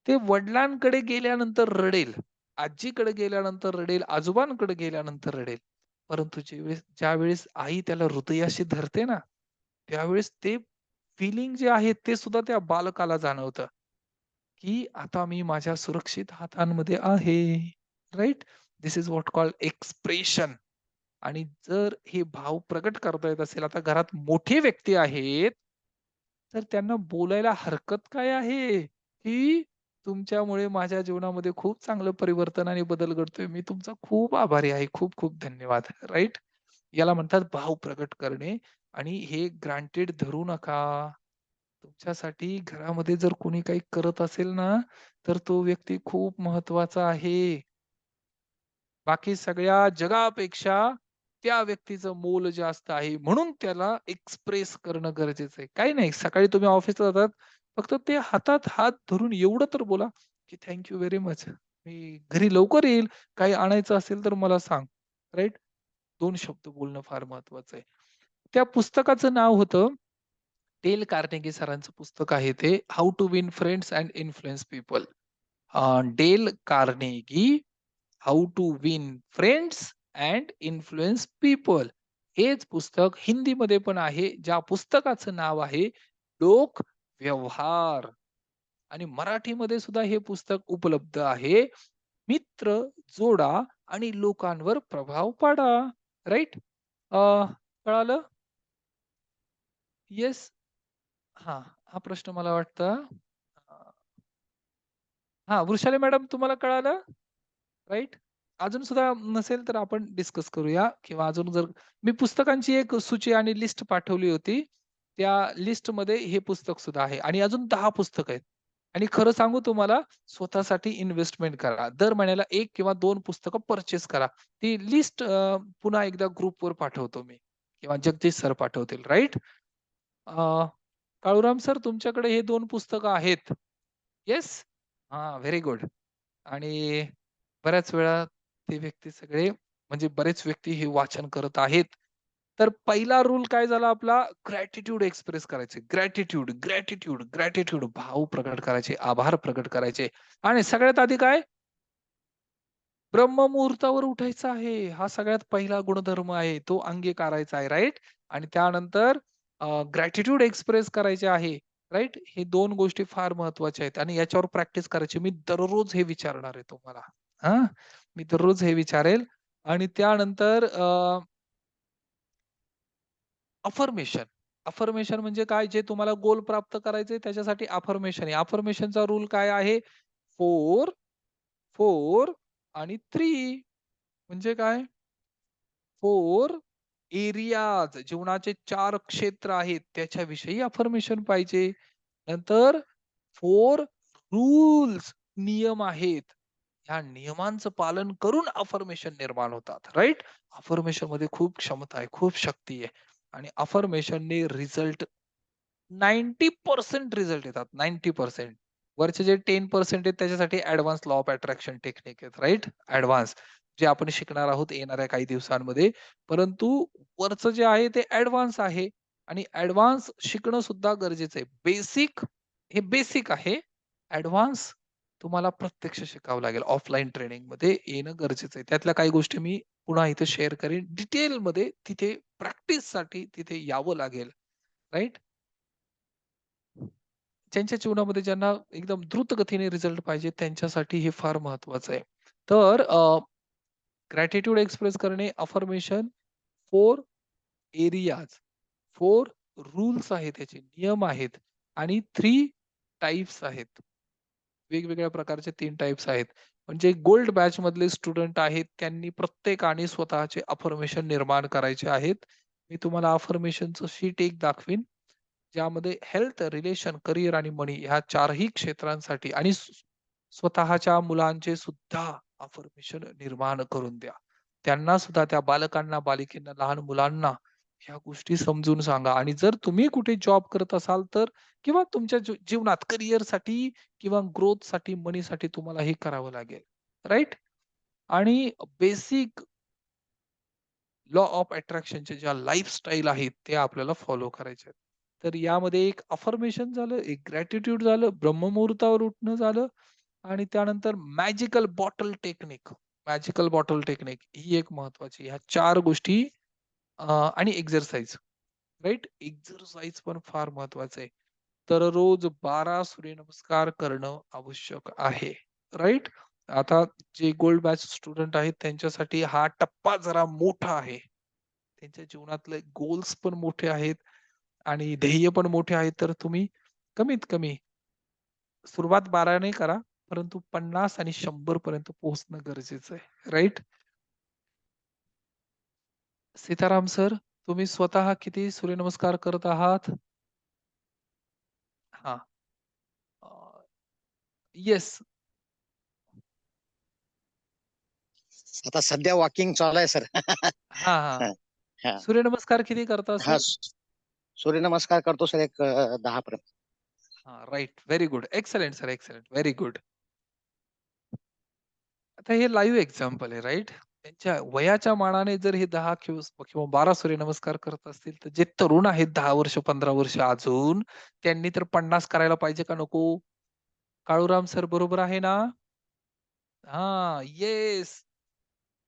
ते वडिलांकडे गेल्यानंतर रडेल, आजीकडे गेल्यानंतर रडेल, आजोबांकडे गेल्यानंतर रडेल. परंतु ज्यावेळेस आई त्याला हृदयाशी धरते ना, त्यावेळेस ते फिलिंग जे आहे ते सुद्धा त्या बालकाला जाणवतं, की आता मी माझ्या सुरक्षित हातांमध्ये आहे. Right? This is what called expression. आणि जर हे भाव प्रकट करता येत असेल, आता घरात मोठे व्यक्ती आहेत, तर त्यांना बोलायला हरकत काय आहे? की तुमच्यामुळे माझ्या जीवनामध्ये खूप चांगलं परिवर्तन आणि बदल घडतोय. मी तुमचा खूप आभारी आहे. खूप खूप धन्यवाद. राइट? याला म्हणतात भाव प्रकट करणे आणि हे ग्रांटेड धरू नका. तुमच्यासाठी घरामध्ये जर कोणी काही करत असेल ना, तर तो व्यक्ती खूप महत्वाचा आहे. बाकी सगळ्या जगापेक्षा त्या व्यक्तीचं मोल जास्त आहे. म्हणून त्याला एक्सप्रेस करणं गरजेचं आहे. काही नाही, सकाळी तुम्ही ऑफिसला जातात, फक्त ते हातात हात धरून एवढं तर बोला, की "थँक यू व्हेरी मच. मी घरी लवकर येईल. काही आणायचं असेल तर मला सांग." राइट? 2 शब्द बोलणं फार महत्वाचं आहे. त्या पुस्तकाचं नाव होतं डेल कार्नेगी सरांचं पुस्तक आहे ते how to win friends and influence people. Dale Carnegie how to win friends and influence people. हेच पुस्तक हिंदीमध्ये पण आहे. ज्या पुस्तकाचं नाव आहे लोक व्यवहार आणि मराठीमध्ये सुद्धा हे पुस्तक उपलब्ध आहे. मित्र जोडा आणि लोकांवर प्रभाव पाडा. राइट? कळालं? येस. हां, हा प्रश्न मला वाटतं वृषाली मॅडम तुम्हाला कळालं? राइट? अजून सुद्धा नसेल तर आपण डिस्कस करूया किंवा अजून जर मी पुस्तकांची एक सूची आणि लिस्ट पाठवली होती. त्या लिस्टमध्ये हे पुस्तक सुद्धा आहे आणि अजून 10 पुस्तकं आहेत. आणि खरं सांगू तुम्हाला स्वतःसाठी इन्व्हेस्टमेंट करा. दर महिन्याला 1 किंवा 2 पुस्तकं पर्चेस करा. ती लिस्ट पुन्हा एकदा ग्रुपवर पाठवतो मी किंवा जगदीश सर पाठवतील. राइट? काळूराम सर तुमच्याकडे हे 2 पुस्तकं आहेत. येस? Very good. आणि बऱ्याच वेळा ते व्यक्ती सगळे म्हणजे बरेच व्यक्ती हे वाचन करत आहेत. तर पहिला रूल काय झाला आपला ग्रॅटिट्यूड एक्सप्रेस करायचे. ग्रॅटिट्यूड, ग्रॅटिट्यूड, ग्रॅटिट्यूड भाव प्रकट करायचे, आभार प्रकट करायचे आणि सगळ्यात आधी काय ब्रह्ममुहूर्तावर उठायचं आहे. हा सगळ्यात पहिला गुणधर्म आहे. तो अंगीकारायचा आहे, राइट? आणि त्यानंतर ग्रॅटिट्यूड एक्सप्रेस करायचे आहे, राइट? हे 2 गोष्टी फार महत्त्वाच्या आहेत आणि याच्यावर प्रॅक्टिस करायची. मी दररोज हे विचारणार आहे तुम्हाला. हां, मी दररोज हे विचारेल आणि त्यानंतर अफर्मेशन. अफर्मेशन म्हणजे काय? जे तुम्हाला गोल प्राप्त करायचंय त्याच्यासाठी अफर्मेशन आहे. अफर्मेशनचा रूल काय आहे? 4, 4 आणि 3 म्हणजे काय? 4 एरियाज जीवनाचे 4 क्षेत्र आहेत त्याच्याविषयी अफर्मेशन पाहिजे. नंतर 4 रूल्स नियम आहेत. ह्या नियमांचं पालन करून अफर्मेशन निर्माण होतात. राइट? अफर्मेशनमध्ये खूप क्षमता आहे, खूप शक्ती आहे आणि अफर्मेशनने रिझल्ट 90% रिझल्ट येतात. 90% वरचे जे 10% आहेत त्याच्यासाठी advance law of attraction technique आहेत, राइट? ॲडव्हान्स जे आपण शिकणार आहोत येणाऱ्या काही दिवसांमध्ये. परंतु वरचं जे आहे ते ॲडव्हान्स आहे आणि ॲडव्हान्स शिकणं सुद्धा गरजेचं आहे. बेसिक हे बेसिक आहे. ॲडव्हान्स तुम्हाला प्रत्यक्ष शिकावं लागेल. ऑफलाईन ट्रेनिंगमध्ये येणं गरजेचं आहे. त्यातल्या काही गोष्टी मी पुन्हा इथे शेअर करेन. डिटेलमध्ये तिथे प्रॅक्टिससाठी तिथे यावं लागेल, राइट? ज्यांच्या जीवनामध्ये ज्यांना एकदम द्रुत गतीने रिझल्ट पाहिजे त्यांच्यासाठी हे फार महत्वाचं आहे. तर ग्रॅटिट्यूड एक्सप्रेस करणे, अफर्मेशन 4 एरियाज, 4 रूल्स आहेत त्याचे, नियम आहेत आणि 3 टाइप्स आहेत. वेगवेगळ्या प्रकारचे 3 टाइप्स आहेत. म्हणजे गोल्ड बॅच मधले स्टुडंट आहेत, त्यांनी प्रत्येकाने स्वतःचे अफर्मेशन निर्माण करायचे आहेत. मी तुम्हाला अफर्मेशनचं शीट एक दाखवीन. ज्यामध्ये हेल्थ, रिलेशन, करियर आणि मनी ह्या चारही क्षेत्रांसाठी आणि स्वतःच्या मुलांचे सुद्धा अफर्मेशन निर्माण करून द्या. त्यांना सुद्धा त्या बालकांना, बालिकेंना, लहान मुलांना ह्या गोष्टी समजून सांगा आणि जर तुम्ही कुठे जॉब करत असाल तर किंवा तुमच्या जीवनात करिअरसाठी किंवा ग्रोथसाठी, मनीसाठी तुम्हाला हे करावं लागेल. राइट? आणि बेसिक लॉ ऑफ अट्रॅक्शनच्या ज्या लाईफस्टाईल आहेत, ते आपल्याला फॉलो करायचे आहेत. तर यामध्ये एक अफर्मेशन झालं, एक ग्रॅटिट्यूड झालं, ब्रह्ममुहूर्तावर उठणं झालं आणि त्यानंतर magical bottle technique. Magical bottle technique ही एक महत्वाची. ह्या 4 गोष्टी आणि एक्सरसाइज, राइट? एक्सरसाइज पण फार महत्वाचं आहे. तर रोज 12 सूर्यनमस्कार करणं आवश्यक आहे, राइट? आता जे गोल्ड बॅच स्टुडंट आहेत त्यांच्यासाठी हा टप्पा जरा मोठा आहे. त्यांच्या जीवनातले गोल्स पण मोठे आहेत आणि ध्येय पण मोठे आहेत. तर तुम्ही कमीत कमी सुरुवात 12 ने करा, परंतु 50 आणि 100 पर्यंत पोहोचणं गरजेचं आहे. राइट? सीताराम सर, तुम्ही स्वतः किती सूर्यनमस्कार करत आहात? हां. येस. आता सध्या वॉकिंग चालू आहे सर. हां, हां. हां, हां. सूर्यनमस्कार किती करता हां, सर? सूर्यनमस्कार करतो सर एक 10 पर्यंत. हां, right. Very good. Excellent sir, excellent. Very good. आता हे लाईव्ह एक्झाम्पल आहे, राइट? त्यांच्या वयाच्या मानाने जर हे 10 किंवा 12 सूर्यनमस्कार करत असतील, तर जे तरुण आहेत 10 वर्ष, 15 वर्ष अजून, त्यांनी तर 50 करायला पाहिजे का नको? काळूराम सर बरोबर आहे ना? हां, येस.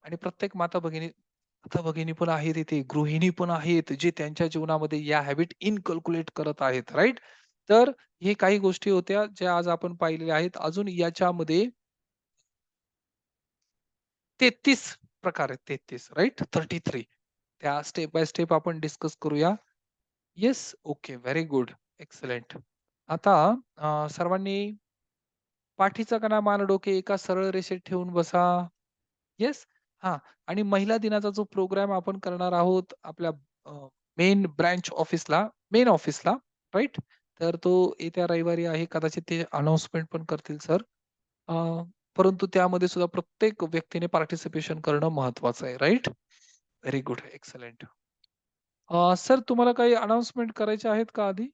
आणि प्रत्येक माता-भगिनी पण आहेत इथे, गृहिणी पण आहेत, जे त्यांच्या जीवनामध्ये या हॅबिट इनकल्क्युलेट करत आहेत, राइट? तर हे काही गोष्टी होत्या, ज्या आज आपण पाहिलेल्या आहेत. अजून याच्यामध्ये 33 प्रकार आहेत, 33 राइट? 33 त्या स्टेप बाय स्टेप आपण डिस्कस करूया. Yes, okay, very good, excellent. आता सर्वांनी पाठीचा कणा, मान, डोके एका सरळ रेषेत ठेवून बसा. येस? हां. आणि महिला दिनाचा जो प्रोग्राम आपण करणार आहोत आपल्या मेन ब्रांच ऑफिसला, मेन ऑफिसला, राइट? तर तो येत्या रविवारी आहे. कदाचित ते अनाउन्समेंट पण करतील सर. अ, परंतु त्यामध्ये सुद्धा प्रत्येक व्यक्तीने पार्टिसिपेशन करणं महत्वाचं आहे, right? Very good, excellent. Sir तुम्हाला काही अनाउन्समेंट करायचे आहेत का आधी?